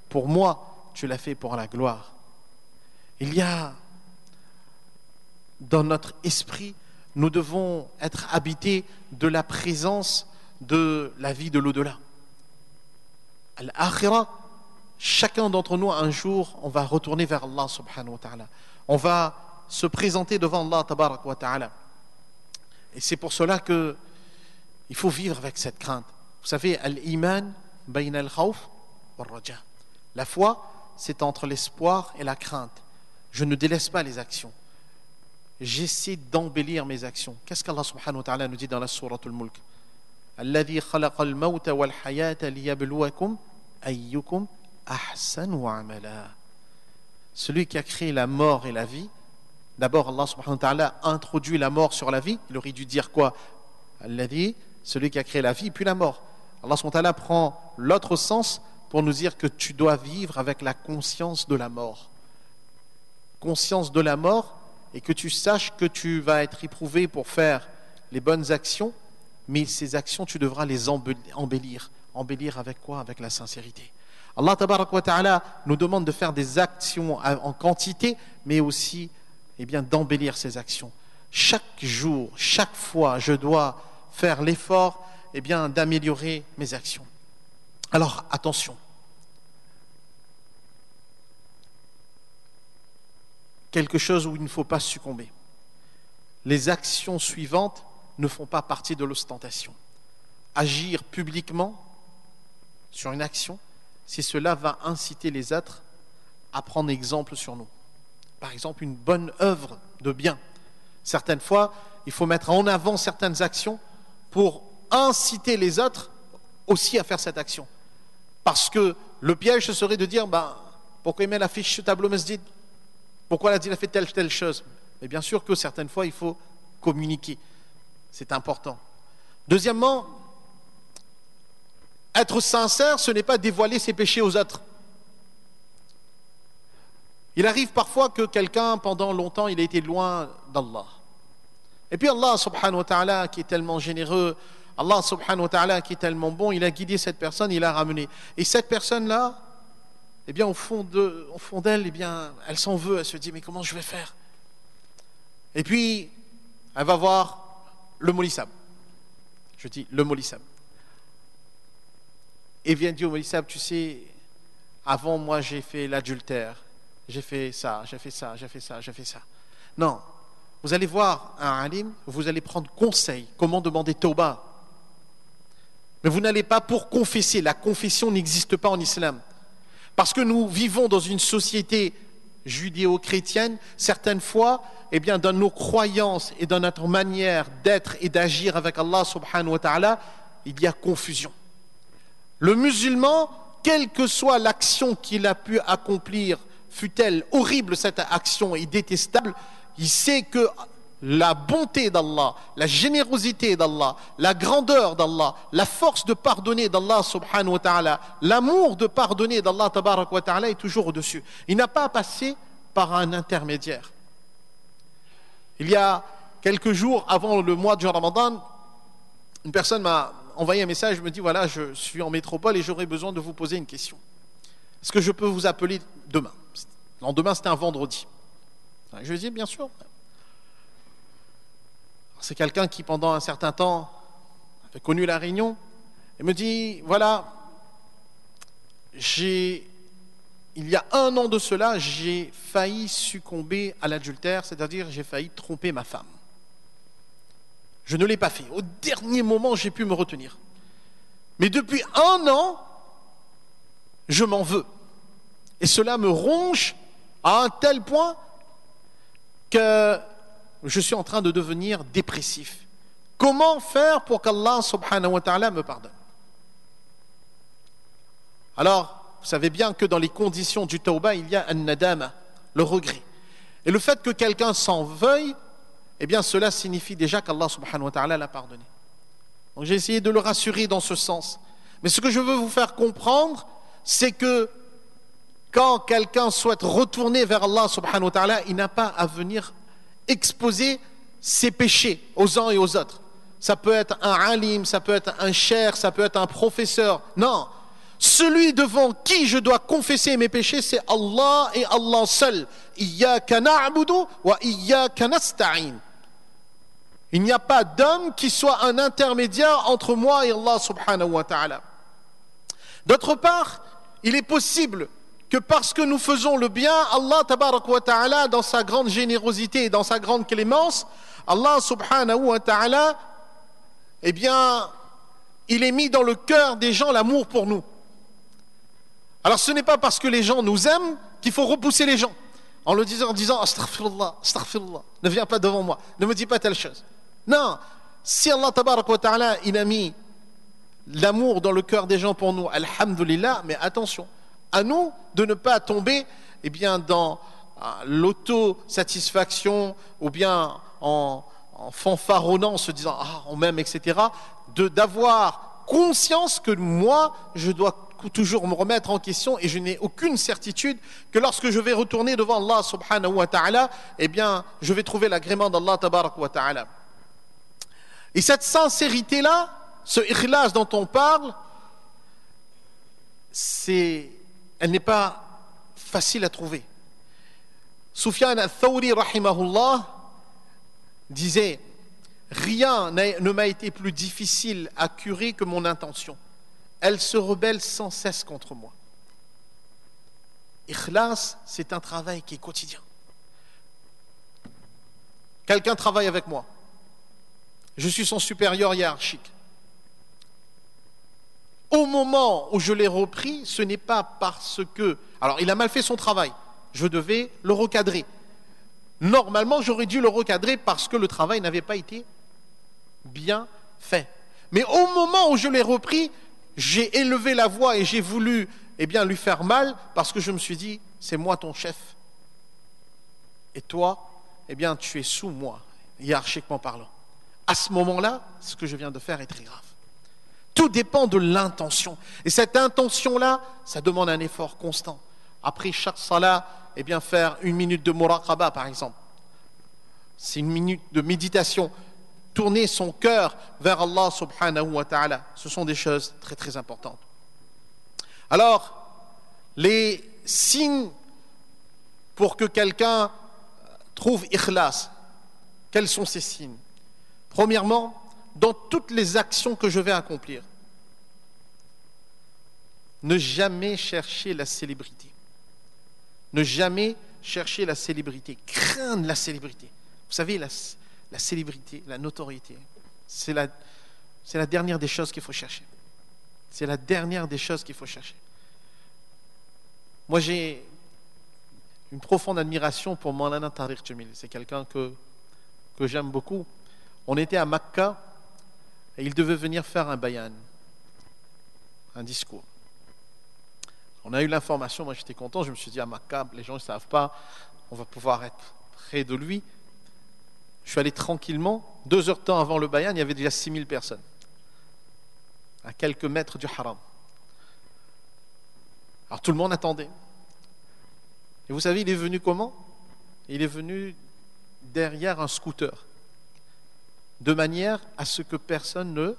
pour moi, tu l'as fait pour la gloire. Il y a dans notre esprit, nous devons être habités de la présence de la vie de l'au-delà. Al-Akhirah, chacun d'entre nous, un jour, on va retourner vers Allah subhanahu wa ta'ala. On va se présenter devant Allah tabarak wa ta'ala. Et c'est pour cela que il faut vivre avec cette crainte. Vous savez, al-iman bayna al-khawf wal-raja. La foi, c'est entre l'espoir et la crainte. Je ne délaisse pas les actions. J'essaie d'embellir mes actions. Qu'est-ce qu'Allah subhanahu wa ta'ala nous dit dans la sourate al-Mulk? Alladhi khalaqa al-mawta wal-hayata liyabluwakum ayyukum ahsanu amala. Celui qui a créé la mort et la vie. D'abord, Allah subhanahu wa ta'ala a introduit la mort sur la vie. Il aurait dû dire quoi? Alladhi, celui qui a créé la vie, puis la mort. Allah subhanahu wa ta'ala prend l'autre sens pour nous dire que tu dois vivre avec la conscience de la mort. Conscience de la mort, et que tu saches que tu vas être éprouvé pour faire les bonnes actions, mais ces actions, tu devras les embellir. Embellir avec quoi? Avec la sincérité. Allah tabarak wa ta'ala nous demande de faire des actions en quantité, mais aussi d'embellir ces actions. Chaque jour, chaque fois, je dois faire l'effort d'améliorer mes actions. Alors, attention. Quelque chose où il ne faut pas succomber. Les actions suivantes ne font pas partie de l'ostentation. Agir publiquement sur une action, si cela va inciter les autres à prendre exemple sur nous. Par exemple, une bonne œuvre de bien. Certaines fois, il faut mettre en avant certaines actions pour inciter les autres aussi à faire cette action. Parce que le piège, ce serait de dire, pourquoi il met l'affiche sur le tableau masjid? Pourquoi elle a fait telle chose? Mais bien sûr que certaines fois, il faut communiquer. C'est important. Deuxièmement, être sincère, ce n'est pas dévoiler ses péchés aux autres. Il arrive parfois que quelqu'un, pendant longtemps, il a été loin d'Allah. Et puis Allah subhanahu wa ta'ala qui est tellement généreux, Allah subhanahu wa ta'ala qui est tellement bon, il a guidé cette personne, il l'a ramenée. Et cette personne-là, eh bien au fond d'elle, eh bien, elle s'en veut, elle se dit mais comment je vais faire? Et puis, elle va voir le Moulissab. Je dis le Moulissab. Et vient dire au Moulissab, tu sais, avant moi j'ai fait l'adultère, j'ai fait ça, j'ai fait ça, j'ai fait ça, j'ai fait ça. Non, vous allez voir un alim, vous allez prendre conseil, comment demander tauba. Mais vous n'allez pas pour confesser, la confession n'existe pas en islam. Parce que nous vivons dans une société judéo-chrétienne, certaines fois, eh bien, dans nos croyances et dans notre manière d'être et d'agir avec Allah subhanahu wa ta'ala, il y a confusion. Le musulman, quelle que soit l'action qu'il a pu accomplir, fût-elle horrible cette action et détestable, il sait que la bonté d'Allah, la générosité d'Allah, la grandeur d'Allah, la force de pardonner d'Allah subhanahu wa ta'ala, l'amour de pardonner d'Allah tabarak wa ta'ala est toujours au-dessus. Il n'a pas à passer par un intermédiaire. Il y a quelques jours avant le mois de Ramadan, une personne m'a envoyé un message, me dit voilà, je suis en métropole et j'aurais besoin de vous poser une question. Est-ce que je peux vous appeler demain? Non, demain c'était un vendredi. Je lui ai dit bien sûr. C'est quelqu'un qui pendant un certain temps avait connu la Réunion et me dit voilà, il y a 1 an de cela, j'ai failli succomber à l'adultère, c'est-à-dire j'ai failli tromper ma femme. Je ne l'ai pas fait. Au dernier moment, j'ai pu me retenir. Mais depuis 1 an, je m'en veux. Et cela me ronge à un tel point que je suis en train de devenir dépressif. Comment faire pour qu'Allah subhanahu wa ta'ala me pardonne? Alors, vous savez bien que dans les conditions du tawbah, il y a un nadama, le regret. Et le fait que quelqu'un s'en veuille, eh bien cela signifie déjà qu'Allah subhanahu wa ta'ala l'a pardonné. Donc j'ai essayé de le rassurer dans ce sens. Mais ce que je veux vous faire comprendre, c'est que quand quelqu'un souhaite retourner vers Allah subhanahu wa ta'ala, il n'a pas à venir exposer ses péchés aux uns et aux autres. Ça peut être un alim, ça peut être un cheikh, ça peut être un professeur. Non, celui devant qui je dois confesser mes péchés, c'est Allah et Allah seul. Iyyaka na'budu wa iyyaka nasta'in. Il n'y a pas d'homme qui soit un intermédiaire entre moi et Allah subhanahu wa ta'ala. D'autre part, il est possible que parce que nous faisons le bien, Allah tabarak wa ta'ala, dans sa grande générosité et dans sa grande clémence, Allah subhanahu wa ta'ala, eh bien, il est mis dans le cœur des gens l'amour pour nous. Alors ce n'est pas parce que les gens nous aiment qu'il faut repousser les gens en disant astaghfirullah, astaghfirullah, ne viens pas devant moi, ne me dis pas telle chose. Non, si Allah tabarak wa ta'ala, il a mis l'amour dans le cœur des gens pour nous, alhamdulillah, mais attention, à nous de ne pas tomber eh bien, dans l'autosatisfaction ou bien en fanfaronnant, en se disant ah on m'aime, etc. D'avoir conscience que moi je dois toujours me remettre en question et je n'ai aucune certitude que lorsque je vais retourner devant Allah subhanahu wa ta'ala, eh bien je vais trouver l'agrément d'Allah tabarak wa ta'ala. Et cette sincérité là, ce ikhlas dont on parle, elle n'est pas facile à trouver. Sufyan al-Thawri rahimahullah disait rien ne m'a été plus difficile à curer que mon intention. Elle se rebelle sans cesse contre moi. Ikhlas, c'est un travail qui est quotidien. Quelqu'un travaille avec moi. Je suis son supérieur hiérarchique. Au moment où je l'ai repris, ce n'est pas parce que... Alors, il a mal fait son travail. Je devais le recadrer. Normalement, j'aurais dû le recadrer parce que le travail n'avait pas été bien fait. Mais au moment où je l'ai repris, j'ai élevé la voix et j'ai voulu lui faire mal parce que je me suis dit, c'est moi ton chef. Et toi, tu es sous moi, hiérarchiquement parlant. À ce moment-là, ce que je viens de faire est très grave. Tout dépend de l'intention. Et cette intention-là, ça demande un effort constant. Après chaque salat, faire 1 minute de muraqaba, par exemple. C'est une minute de méditation. Tourner son cœur vers Allah subhanahu wa ta'ala. Ce sont des choses très très importantes. Alors, les signes pour que quelqu'un trouve ikhlas, quels sont ces signes? Premièrement, dans toutes les actions que je vais accomplir, ne jamais chercher la célébrité. Ne jamais chercher la célébrité. Craindre la célébrité. Vous savez, la célébrité, la notoriété, c'est la dernière des choses qu'il faut chercher. C'est la dernière des choses qu'il faut chercher. Moi, j'ai une profonde admiration pour Maulana Tariq Jamil. C'est quelqu'un que j'aime beaucoup. On était à Makka et il devait venir faire un bayan, un discours. On a eu l'information, moi j'étais content, je me suis dit à Makka, les gens ne savent pas, on va pouvoir être près de lui. Je suis allé tranquillement, 2 heures de temps avant le bayan, il y avait déjà 6000 personnes, à quelques mètres du haram. Alors tout le monde attendait. Et vous savez, il est venu comment? Il est venu derrière un scooter, de manière à ce que personne ne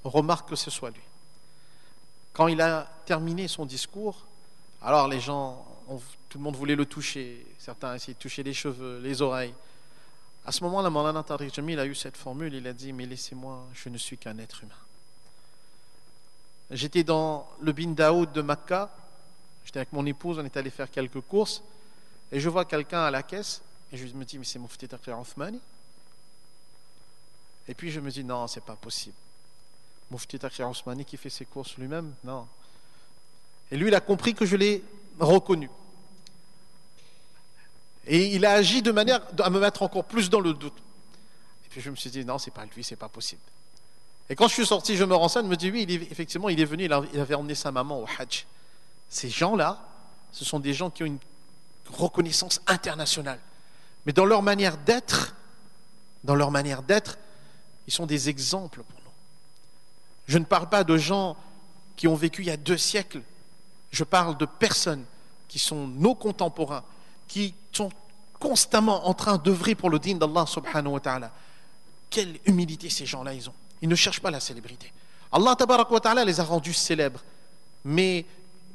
remarque que ce soit lui. Quand il a terminé son discours, alors les gens, tout le monde voulait le toucher, certains essayaient de toucher les cheveux, les oreilles. À ce moment-là, Maulana Tariq Jamil a eu cette formule, il a dit « Mais laissez-moi, je ne suis qu'un être humain. » J'étais dans le Bin Daoud de Makka, j'étais avec mon épouse, on est allé faire quelques courses, et je vois quelqu'un à la caisse, et je me dis « Mais c'est Mufti Taqi Othmani ?» Et puis je me dis « Non, c'est pas possible. Mufti Taqi Othmani qui fait ses courses lui-même, non. » Et lui, il a compris que je l'ai reconnu. Et il a agi de manière à me mettre encore plus dans le doute. Et puis je me suis dit, non, c'est pas lui, c'est pas possible. Et quand je suis sorti, je me renseigne, je me dis, oui, effectivement, il est venu, il avait emmené sa maman au Hajj. Ces gens-là, ce sont des gens qui ont une reconnaissance internationale. Mais dans leur manière d'être, ils sont des exemples pour nous. Je ne parle pas de gens qui ont vécu il y a 2 siècles. Je parle de personnes qui sont nos contemporains, qui sont constamment en train d'œuvrer pour le din d'Allah subhanahu wa ta'ala. Quelle humilité ces gens-là ils ont. Ils ne cherchent pas la célébrité. Allah tabarak wa ta'ala les a rendus célèbres, mais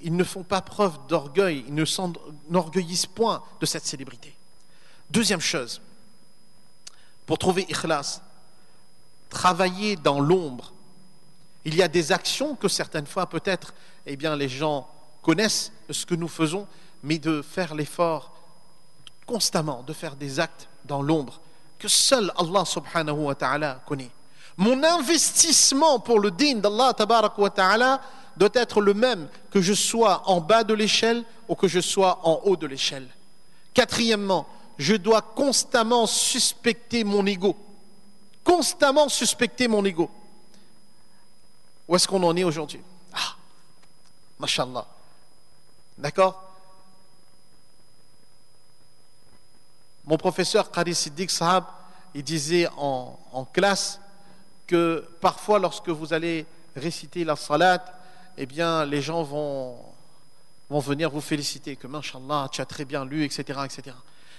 ils ne font pas preuve d'orgueil, ils ne s'enorgueillissent point de cette célébrité. Deuxième chose, pour trouver ikhlas, travailler dans l'ombre. Il y a des actions que certaines fois peut-être les gens connaissent ce que nous faisons, mais de faire l'effort constamment, de faire des actes dans l'ombre, que seul Allah subhanahu wa ta'ala connaît. Mon investissement pour le din d'Allah tabarak wa ta'ala doit être le même que je sois en bas de l'échelle ou que je sois en haut de l'échelle. Quatrièmement, je dois constamment suspecter mon ego. Constamment suspecter mon ego. Où est-ce qu'on en est aujourd'hui? Ah, mashallah. D'accord? Mon professeur Qari Siddiq Sahab, il disait en classe que parfois lorsque vous allez réciter la salat, les gens vont venir vous féliciter, que mashallah, tu as très bien lu, etc., etc.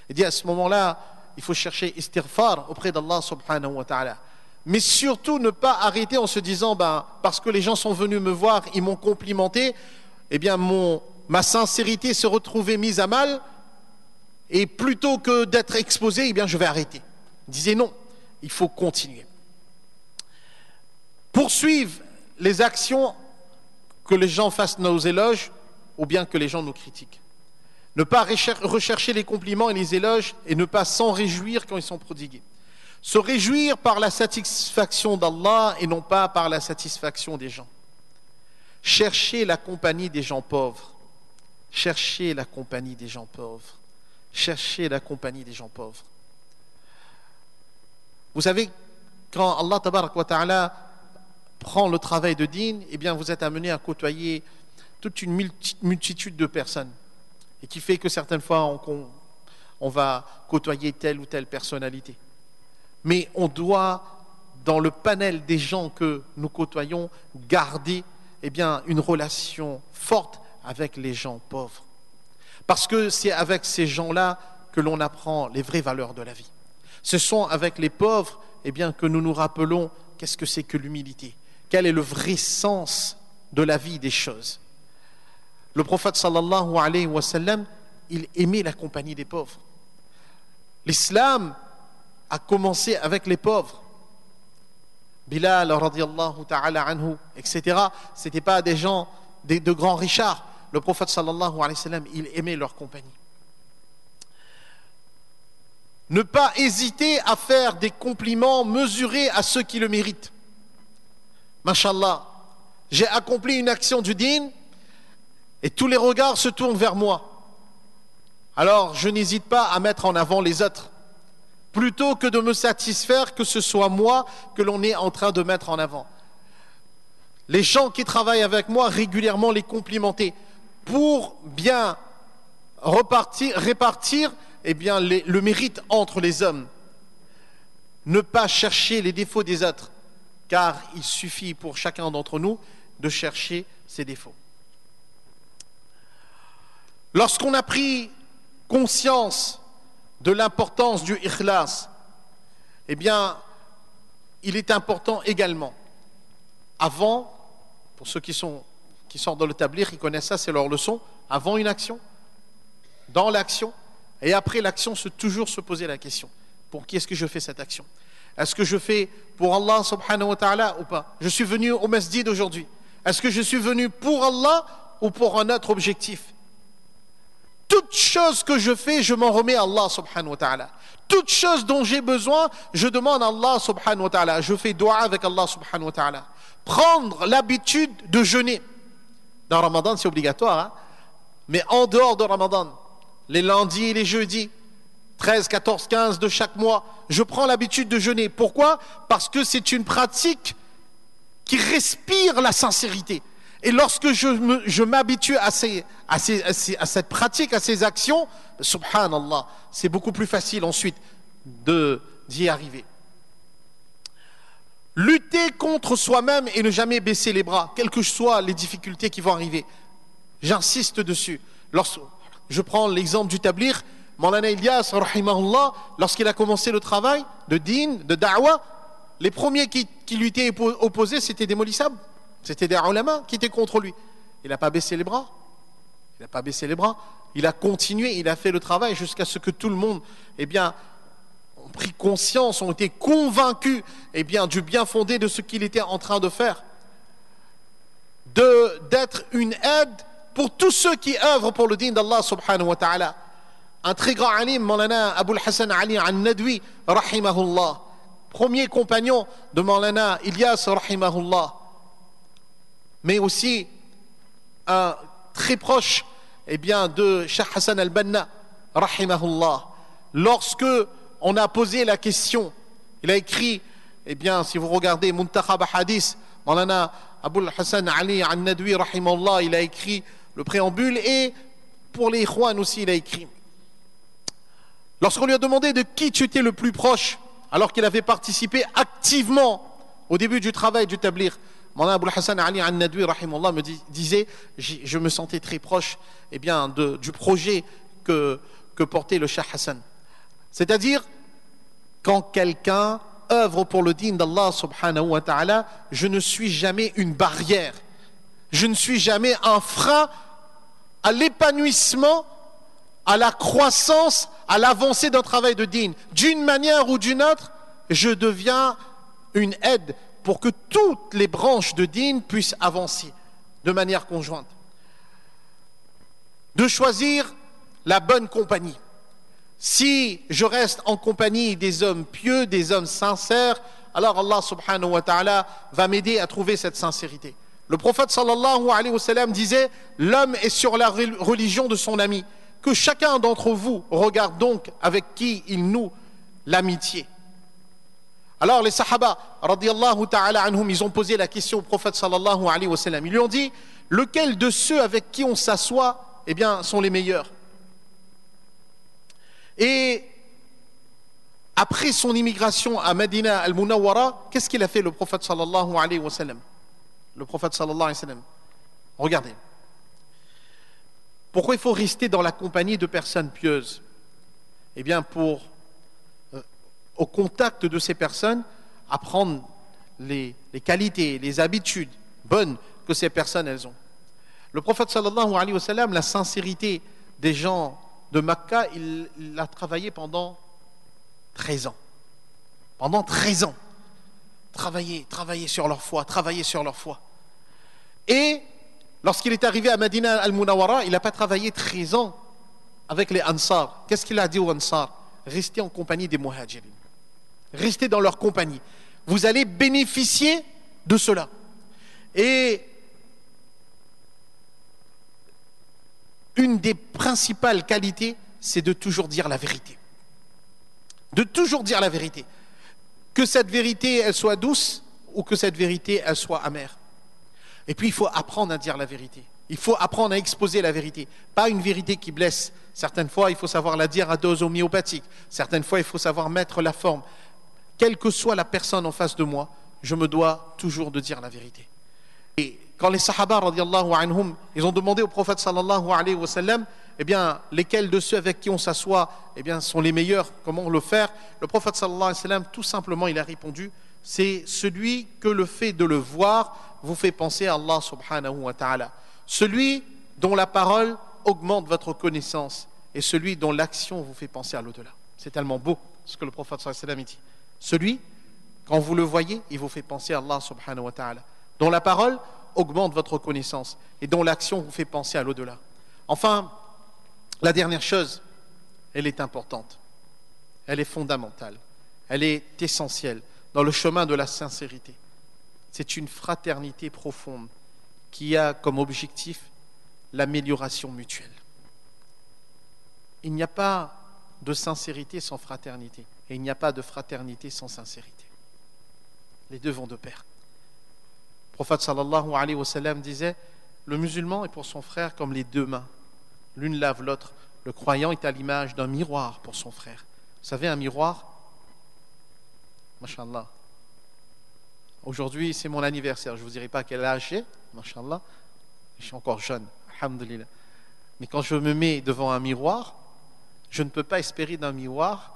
Il dit à ce moment-là, il faut chercher istighfar auprès d'Allah subhanahu wa ta'ala. Mais surtout ne pas arrêter en se disant, parce que les gens sont venus me voir, ils m'ont complimenté, ma sincérité se retrouvait mise à mal, et plutôt que d'être exposé, je vais arrêter. Il disait non, il faut continuer. Poursuivre les actions, que les gens fassent nos éloges, ou bien que les gens nous critiquent. Ne pas rechercher les compliments et les éloges, et ne pas s'en réjouir quand ils sont prodigués. Se réjouir par la satisfaction d'Allah et non pas par la satisfaction des gens. Chercher la compagnie des gens pauvres. Chercher la compagnie des gens pauvres. Chercher la compagnie des gens pauvres. Vous savez, quand Allah tabarak wa ta'ala prend le travail de din, vous êtes amené à côtoyer toute une multitude de personnes. Et qui fait que certaines fois, on va côtoyer telle ou telle personnalité. Mais on doit, dans le panel des gens que nous côtoyons, garder une relation forte avec les gens pauvres. Parce que c'est avec ces gens-là que l'on apprend les vraies valeurs de la vie. Ce sont avec les pauvres que nous nous rappelons qu'est-ce que c'est que l'humilité, quel est le vrai sens de la vie des choses. Le prophète sallallahu alayhi wa sallam, il aimait la compagnie des pauvres. L'islam a commencé avec les pauvres. Bilal radiallahu ta'ala anhu, etc. C'était pas des gens, de grands richards. Le prophète sallallahu alayhi wa sallam, il aimait leur compagnie. Ne pas hésiter à faire des compliments mesurés à ceux qui le méritent. Mashallah, j'ai accompli une action du dîn et tous les regards se tournent vers moi. Alors je n'hésite pas à mettre en avant les autres, plutôt que de me satisfaire que ce soit moi que l'on est en train de mettre en avant. Les gens qui travaillent avec moi régulièrement les complimenter pour bien répartir le mérite entre les hommes. Ne pas chercher les défauts des autres, car il suffit pour chacun d'entre nous de chercher ses défauts. Lorsqu'on a pris conscience de l'importance du ikhlas, il est important également, avant, pour ceux qui sortent de le tablir, ils connaissent ça, c'est leur leçon, avant une action, dans l'action, et après l'action, toujours se poser la question, pour qui est-ce que je fais cette action? Est-ce que je fais pour Allah subhanahu wa ta'ala ou pas? Je suis venu au masjid aujourd'hui. Est-ce que je suis venu pour Allah ou pour un autre objectif? Toute chose que je fais, je m'en remets à Allah subhanahu wa ta'ala. Toute chose dont j'ai besoin, je demande à Allah subhanahu wa ta'ala. Je fais dua avec Allah subhanahu wa ta'ala. Prendre l'habitude de jeûner. Dans Ramadan, c'est obligatoire, hein? Mais en dehors de Ramadan, les lundis et les jeudis, 13, 14, 15 de chaque mois, je prends l'habitude de jeûner. Pourquoi? Parce que c'est une pratique qui respire la sincérité. Et lorsque je m'habitue à cette pratique, à ces actions, subhanallah, c'est beaucoup plus facile ensuite d'y arriver. Lutter contre soi-même et ne jamais baisser les bras, quelles que soient les difficultés qui vont arriver. J'insiste dessus. Je prends l'exemple du tablir. Maulana Ilyas, rahimahullah, lorsqu'il a commencé le travail de din, de da'wah, les premiers qui lui étaient opposés, c'était des molissables. C'était des ulama qui étaient contre lui. Il n'a pas baissé les bras. Il n'a pas baissé les bras. Il a continué, il a fait le travail jusqu'à ce que tout le monde, ont pris conscience, ont été convaincus, du bien fondé de ce qu'il était en train de faire. D'être une aide pour tous ceux qui œuvrent pour le din d'Allah subhanahu wa ta'ala. Un très grand alim, Maulana Aboul Hassan Ali An-Nadwi, rahimahullah, premier compagnon de Maulana Ilyas, rahimahullah, mais aussi un très proche de Cheikh Hassan al-Banna, rahimahullah. Lorsque on a posé la question, il a écrit, si vous regardez Muntakhab Hadith, Maulana Aboul Hassan Ali An-Nadwi, rahimahullah, il a écrit le préambule, et pour les Ikhwan aussi, il a écrit. Lorsqu'on lui a demandé de qui tu étais le plus proche, alors qu'il avait participé activement au début du travail du tablir, Maulana Aboul Hassan Ali An-Nadwi rahimahullah me disait, je me sentais très proche du projet que portait le Cheikh Hassan. C'est-à-dire, quand quelqu'un œuvre pour le din d'Allah subhanahu wa ta'ala, je ne suis jamais une barrière, je ne suis jamais un frein à l'épanouissement, à la croissance, à l'avancée d'un travail de din. D'une manière ou d'une autre, je deviens une aide pour que toutes les branches de din puissent avancer de manière conjointe. De choisir la bonne compagnie. Si je reste en compagnie des hommes pieux, des hommes sincères, alors Allah subhanahu wa ta'ala va m'aider à trouver cette sincérité. Le prophète sallallahu alayhi wa sallam disait, l'homme est sur la religion de son ami. Que chacun d'entre vous regarde donc avec qui il noue l'amitié. Alors les sahaba, radiyallahu ta'ala anhum, ils ont posé la question au prophète sallallahu alayhi wa sallam. Ils lui ont dit, lequel de ceux avec qui on s'assoit, sont les meilleurs? Et après son immigration à Medina al-Munawwara, qu'est-ce qu'il a fait le prophète sallallahu alayhi wa sallam? Le prophète sallallahu alayhi wa sallam. Regardez. Pourquoi il faut rester dans la compagnie de personnes pieuses? Pour au contact de ces personnes, apprendre les qualités, les habitudes bonnes que ces personnes elles ont. Le prophète sallallahu alayhi wa sallam, la sincérité des gens de Makka, il a travaillé pendant 13 ans. Pendant 13 ans. Travailler sur leur foi, travailler sur leur foi. Et lorsqu'il est arrivé à Medina al-Munawwara, il n'a pas travaillé 13 ans avec les Ansar. Qu'est-ce qu'il a dit aux Ansar? Restez en compagnie des Muhajirin. Restez dans leur compagnie. Vous allez bénéficier de cela. Et une des principales qualités, c'est de toujours dire la vérité. De toujours dire la vérité. Que cette vérité, elle soit douce ou que cette vérité, elle soit amère. Et puis, il faut apprendre à dire la vérité. Il faut apprendre à exposer la vérité. Pas une vérité qui blesse. Certaines fois, il faut savoir la dire à dose homéopathique. Certaines fois, il faut savoir mettre la forme. Quelle que soit la personne en face de moi, je me dois toujours de dire la vérité. Et quand les Sahaba, radiyallahu anhum, ils ont demandé au prophète sallallahu alayhi wa sallam, eh bien, lesquels de ceux avec qui on s'assoit, eh bien, sont les meilleurs, comment le faire? Le prophète sallallahu alayhi wa sallam, tout simplement, il a répondu, c'est celui que le fait de le voir vous fait penser à Allah subhanahu wa ta'ala. Celui dont la parole augmente votre connaissance et celui dont l'action vous fait penser à l'au-delà. C'est tellement beau ce que le prophète sallallahu alayhi wa sallam dit. Celui, quand vous le voyez, il vous fait penser à Allah subhanahu wa ta'ala. Dont la parole augmente votre connaissance et dont l'action vous fait penser à l'au-delà. Enfin, la dernière chose, elle est importante, elle est fondamentale, elle est essentielle dans le chemin de la sincérité. C'est une fraternité profonde qui a comme objectif l'amélioration mutuelle. Il n'y a pas de sincérité sans fraternité et il n'y a pas de fraternité sans sincérité. Les deux vont de pair. Le prophète sallallahu alayhi wa sallam disait, le musulman est pour son frère comme les deux mains. L'une lave l'autre. Le croyant est à l'image d'un miroir pour son frère. Vous savez, un miroir, mashallah. Aujourd'hui, c'est mon anniversaire. Je ne vous dirai pas quel âge j'ai, mashallah. Je suis encore jeune, alhamdulillah. Mais quand je me mets devant un miroir, je ne peux pas espérer d'un miroir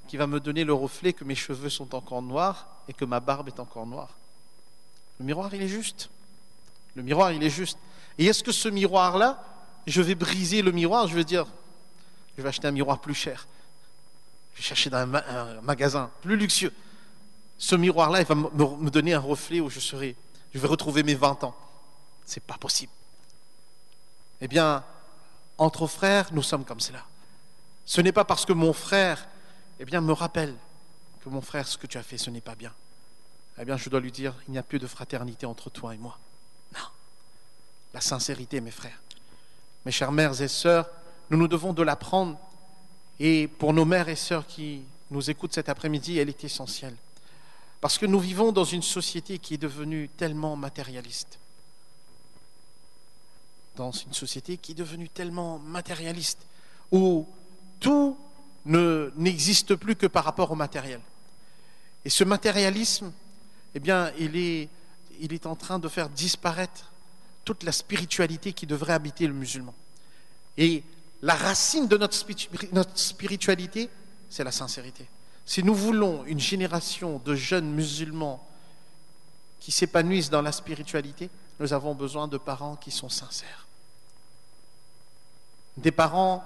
qui va me donner le reflet que mes cheveux sont encore noirs et que ma barbe est encore noire. Le miroir, il est juste. Le miroir, il est juste. Et est-ce que ce miroir-là, je vais briser le miroir, je vais dire, je vais acheter un miroir plus cher. Je vais chercher dans un magasin plus luxueux. Ce miroir-là, il va me donner un reflet où je vais retrouver mes 20 ans. C'est pas possible. Eh bien, entre frères, nous sommes comme cela. Ce n'est pas parce que mon frère, eh bien, me rappelle que mon frère, ce que tu as fait, ce n'est pas bien. Eh bien, je dois lui dire, il n'y a plus de fraternité entre toi et moi. Non. La sincérité, mes frères. Mes chères mères et sœurs, nous devons de l'apprendre. Et pour nos mères et sœurs qui nous écoutent cet après-midi, elle est essentielle. Parce que nous vivons dans une société qui est devenue tellement matérialiste. Dans une société qui est devenue tellement matérialiste, où tout n'existe plus que par rapport au matériel. Et ce matérialisme, eh bien, il est en train de faire disparaître toute la spiritualité qui devrait habiter le musulman. Et la racine de notre spiritualité, c'est la sincérité. Si nous voulons une génération de jeunes musulmans qui s'épanouissent dans la spiritualité, nous avons besoin de parents qui sont sincères. Des parents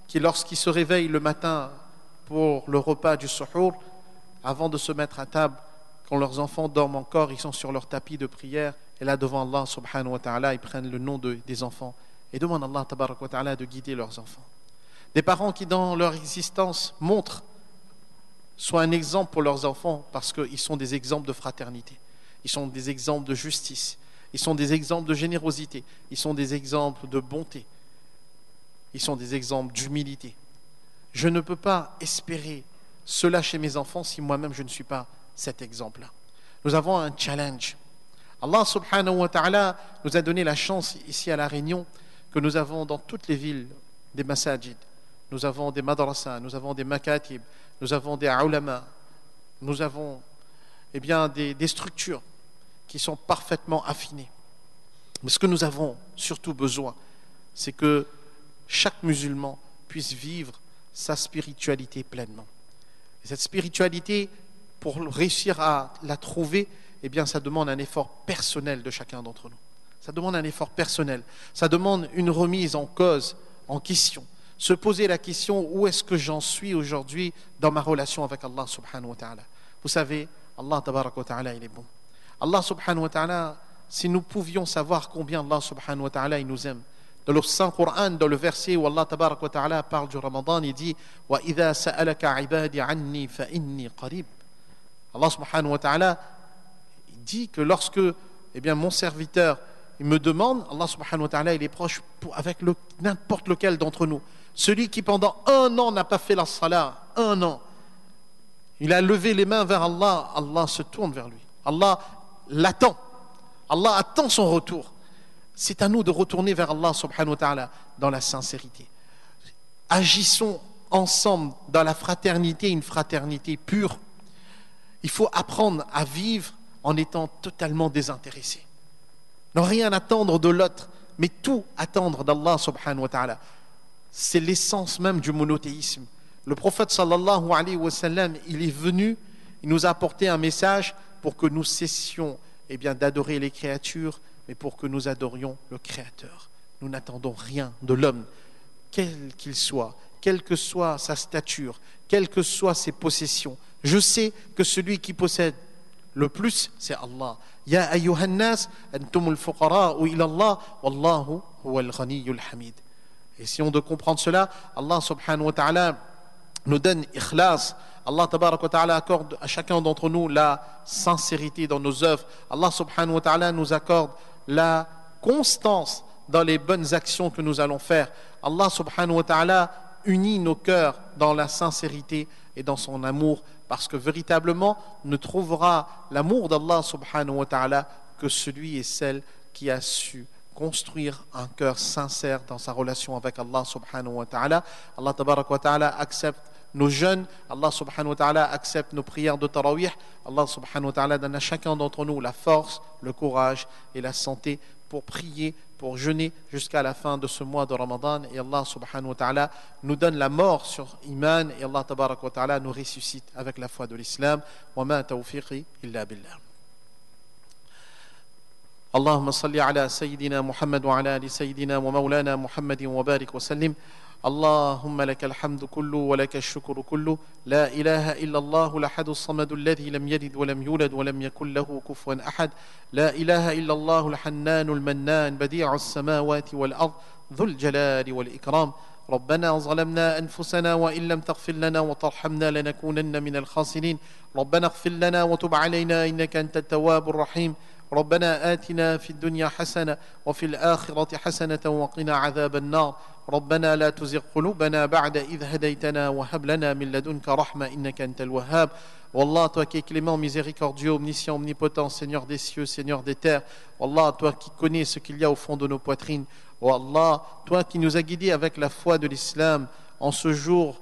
qui, lorsqu'ils se réveillent le matin pour le repas du suhour, avant de se mettre à table, quand leurs enfants dorment encore, ils sont sur leur tapis de prière, et là devant Allah subhanahu wa ta'ala, ils prennent le nom des enfants et demandent à Allah tabarak wa ta'ala de guider leurs enfants. Des parents qui dans leur existence montrent, soient un exemple pour leurs enfants parce qu'ils sont des exemples de fraternité, ils sont des exemples de justice, ils sont des exemples de générosité, ils sont des exemples de bonté, ils sont des exemples d'humilité. Je ne peux pas espérer cela chez mes enfants si moi-même je ne suis pas cet exemple-là. Nous avons un challenge. Allah subhanahu wa ta'ala nous a donné la chance ici à La Réunion que nous avons dans toutes les villes des masajid, nous avons des madrasas, nous avons des makatib, nous avons des ulama, nous avons des structures qui sont parfaitement affinées. Mais ce que nous avons surtout besoin, c'est que chaque musulman puisse vivre sa spiritualité pleinement. Et cette spiritualité, pour réussir à la trouver, eh bien, ça demande un effort personnel de chacun d'entre nous. Ça demande un effort personnel. Ça demande une remise en cause, en question. Se poser la question, où est-ce que j'en suis aujourd'hui dans ma relation avec Allah subhanahu wa ta'ala. Vous savez, Allah tabarak wa ta'ala, il est bon. Allah subhanahu wa ta'ala, si nous pouvions savoir combien Allah subhanahu wa ta'ala, il nous aime. Dans le Saint-Coran, dans le verset où Allah tabarak wa ta'ala parle du Ramadan, il dit « Wa idha sa'alaka ibadi anni fa inni qarib » Allah subhanahu wa ta'ala dit que lorsque mon serviteur il me demande, Allah subhanahu wa ta'ala il est proche avec n'importe lequel d'entre nous. Celui qui pendant 1 an n'a pas fait la salat, 1 an, il a levé les mains vers Allah, Allah se tourne vers lui. Allah l'attend. Allah attend son retour. C'est à nous de retourner vers Allah subhanahu wa ta'ala dans la sincérité. Agissons ensemble dans la fraternité, une fraternité pure. Il faut apprendre à vivre en étant totalement désintéressé. Ne rien attendre de l'autre, mais tout attendre d'Allah subhanahu wa ta'ala. C'est l'essence même du monothéisme. Le prophète sallallahu alayhi wa sallam, il est venu, il nous a apporté un message pour que nous cessions d'adorer les créatures, mais pour que nous adorions le Créateur. Nous n'attendons rien de l'homme, quel qu'il soit, quelle que soit sa stature, quelles que soient ses possessions. Je sais que celui qui possède le plus, c'est Allah. Ya ayyuhan nas, antumul fuqara'u ila Allah, wallahu huwal ghaniyyul hamid. Essayons de comprendre cela. Allah subhanahu wa ta'ala nous donne ikhlas. Allah tabarak wa ta'ala accorde à chacun d'entre nous la sincérité dans nos œuvres. Allah subhanahu wa ta'ala nous accorde la constance dans les bonnes actions que nous allons faire. Allah subhanahu wa ta'ala unit nos cœurs dans la sincérité et dans son amour, parce que véritablement ne trouvera l'amour d'Allah subhanahu wa ta'ala que celui et celle qui a su construire un cœur sincère dans sa relation avec Allah subhanahu wa ta'ala. Allah tabarak wa ta'ala accepte nos jeûnes, Allah subhanahu wa ta'ala accepte nos prières de tarawih. Allah subhanahu wa ta'ala donne à chacun d'entre nous la force, le courage et la santé pour prier, pour jeûner jusqu'à la fin de ce mois de Ramadan. Et Allah subhanahu wa ta'ala nous donne la mort sur iman, et Allah tabarak wa ta'ala nous ressuscite avec la foi de l'islam. Wa ma tawfiqi illa billah. اللهم صل على سيدنا محمد وعلى آل سيدنا ومولانا محمد وبارك وسلم. اللهم لك الحمد كله ولك الشكر كله. لا إله إلا الله الأحد الصمد الذي لم يلد ولم يولد ولم يكن له كفوا أحد. لا إله إلا الله الحنان المنان بديع السماوات والأرض ذو الجلال والإكرام. ربنا ظلمنا أنفسنا وإن لم تغفر لنا وترحمنا لنكونن من الخاسرين. ربنا اغفر لنا وتب علينا إنك أنت التواب الرحيم. ربنا آتنا في الدنيا حسنة وفي الآخرة حسنة وقنا عذاب النار. ربنا لا تزغ قلوبنا بعد إذ هديتنا وهب لنا من لدنك رحمة إنك أنت الوهاب. Wallah, toi qui es clément, miséricordieux, omniscient, omnipotent, Seigneur des cieux, Seigneur des terres. Wallah, toi qui connais ce qu'il y a au fond de nos poitrines. Wallah, toi qui nous as guidés avec la foi de l'islam en ce jour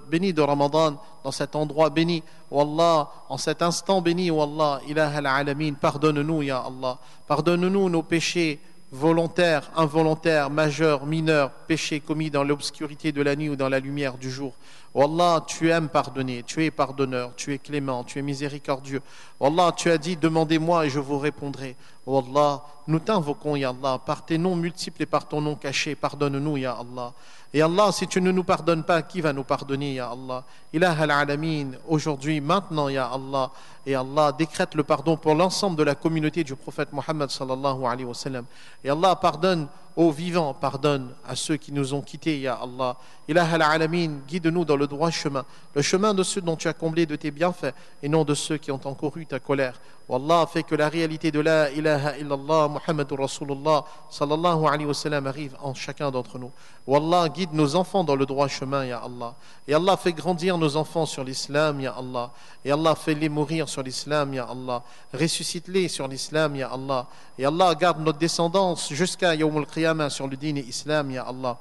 béni de Ramadan, dans cet endroit béni, Wallah, en cet instant béni, Wallah, Ilaha al-Alamin, pardonne-nous, Ya Allah, pardonne-nous nos péchés volontaires, involontaires, majeurs, mineurs, péchés commis dans l'obscurité de la nuit ou dans la lumière du jour. Wallah, tu aimes pardonner, tu es pardonneur, tu es clément, tu es miséricordieux. Wallah, tu as dit, demandez-moi et je vous répondrai. Wallah, nous t'invoquons, Ya Allah, par tes noms multiples et par ton nom caché, pardonne-nous, Ya Allah. Et Allah, si tu ne nous pardonnes pas, qui va nous pardonner, Ya Allah? Ilaha al-Alamin, aujourd'hui, maintenant, Ya Allah. Et Allah décrète le pardon pour l'ensemble de la communauté du prophète Mohammed sallallahu alayhi wa sallam. Et Allah pardonne aux vivants, pardonne à ceux qui nous ont quittés, Ya Allah. Ilaha al-Alamin, guide-nous dans le droit chemin, le chemin de ceux dont tu as comblé de tes bienfaits et non de ceux qui ont encouru ta colère. Wallah, fait que la réalité de la ilaha illallah Muhammadur Rasulullah sallallahu alayhi wa sallam arrive en chacun d'entre nous. Wallah, guide nos enfants dans le droit chemin, Ya Allah. Et Allah fait grandir nos enfants sur l'islam, Ya Allah. Et Allah fait les mourir sur l'islam, Ya Allah. Ressuscite-les sur l'islam, Ya Allah. Et Allah garde notre descendance jusqu'à Yawm al-Qiyamah sur le dîn et islam, Ya Allah.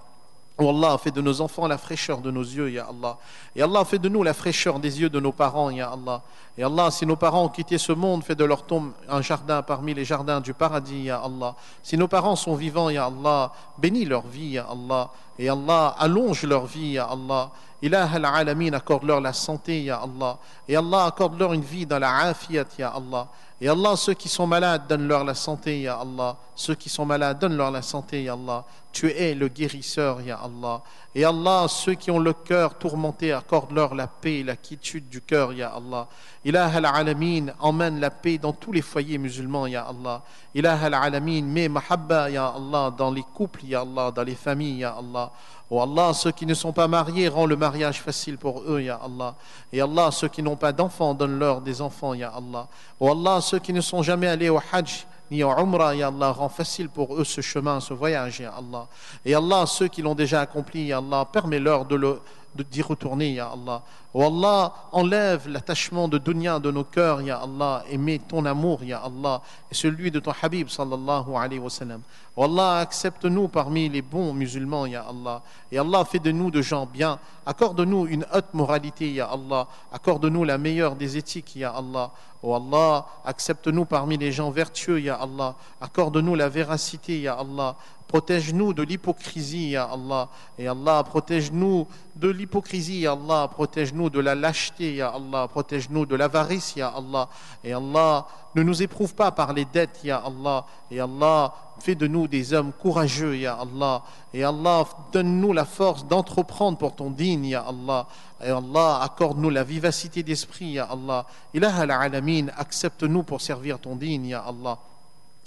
Oh Allah, fait de nos enfants la fraîcheur de nos yeux, Ya Allah. Et Allah, fait de nous la fraîcheur des yeux de nos parents, Ya Allah. Et Allah, si nos parents ont quitté ce monde, fait de leur tombe un jardin parmi les jardins du paradis, Ya Allah. Si nos parents sont vivants, Ya Allah, bénis leur vie, Ya Allah. Et Allah, allonge leur vie, Ya Allah. Ilah al-alamin, accorde-leur la santé, Ya Allah. Et Allah, accorde-leur une vie dans la afiyat, Ya Allah. Et Allah, ceux qui sont malades, donne-leur la santé, Ya Allah. Ceux qui sont malades, donne-leur la santé, Ya Allah. Tu es le guérisseur, Ya Allah. Et Allah, ceux qui ont le cœur tourmenté, accorde-leur la paix et la quiétude du cœur, Ya Allah. Ilah al-alamin, emmène la paix dans tous les foyers musulmans, Ya Allah. Ilah al-alamin, mets mahabba, Ya Allah, dans les couples, Ya Allah, dans les familles, Ya Allah. Oh Allah, ceux qui ne sont pas mariés, rends le mariage facile pour eux, Ya Allah. Et Allah, ceux qui n'ont pas d'enfants, donne-leur des enfants, Ya Allah. Oh Allah, ceux qui ne sont jamais allés au Hajj, ni au Umrah, Ya Allah, rend facile pour eux ce chemin, ce voyage, Ya Allah. Et Allah, ceux qui l'ont déjà accompli, Ya Allah, permets-leur d'y retourner, Ya Allah. Oh Allah, enlève l'attachement de dunya de nos cœurs, Ya Allah, et mets ton amour, Ya Allah, et celui de ton Habib, sallallahu alayhi wa sallam. Oh Allah, accepte-nous parmi les bons musulmans, Ya Allah. Et Allah, fais de nous de gens bien. Accorde-nous une haute moralité, Ya Allah. Accorde-nous la meilleure des éthiques, Ya Allah. Oh Allah, accepte-nous parmi les gens vertueux, Ya Allah. Accorde-nous la véracité, Ya Allah. Protège-nous de l'hypocrisie, Ya Allah. Et Allah, protège-nous de l'hypocrisie, Ya Allah. Protège-nous de la lâcheté, Ya Allah. Protège-nous de l'avarice, Ya Allah. Et Allah, ne nous éprouve pas par les dettes, Ya Allah. Et Allah, fais de nous des hommes courageux, Ya Allah. Et Allah, donne-nous la force d'entreprendre pour ton digne, Ya Allah. Et Allah, accorde-nous la vivacité d'esprit, Ya Allah. Ilah al-alamin, accepte-nous pour servir ton digne, Ya Allah.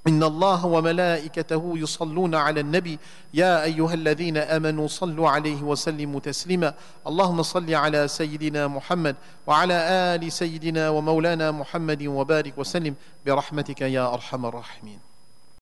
إن الله وملائكته يصلون على النبي يا أيها الذين آمنوا صلوا عليه وسلموا تسليما اللهم صل على سيدنا محمد وعلى آل سيدنا ومولانا محمد وبارك وسلم برحمتك يا أرحم الراحمين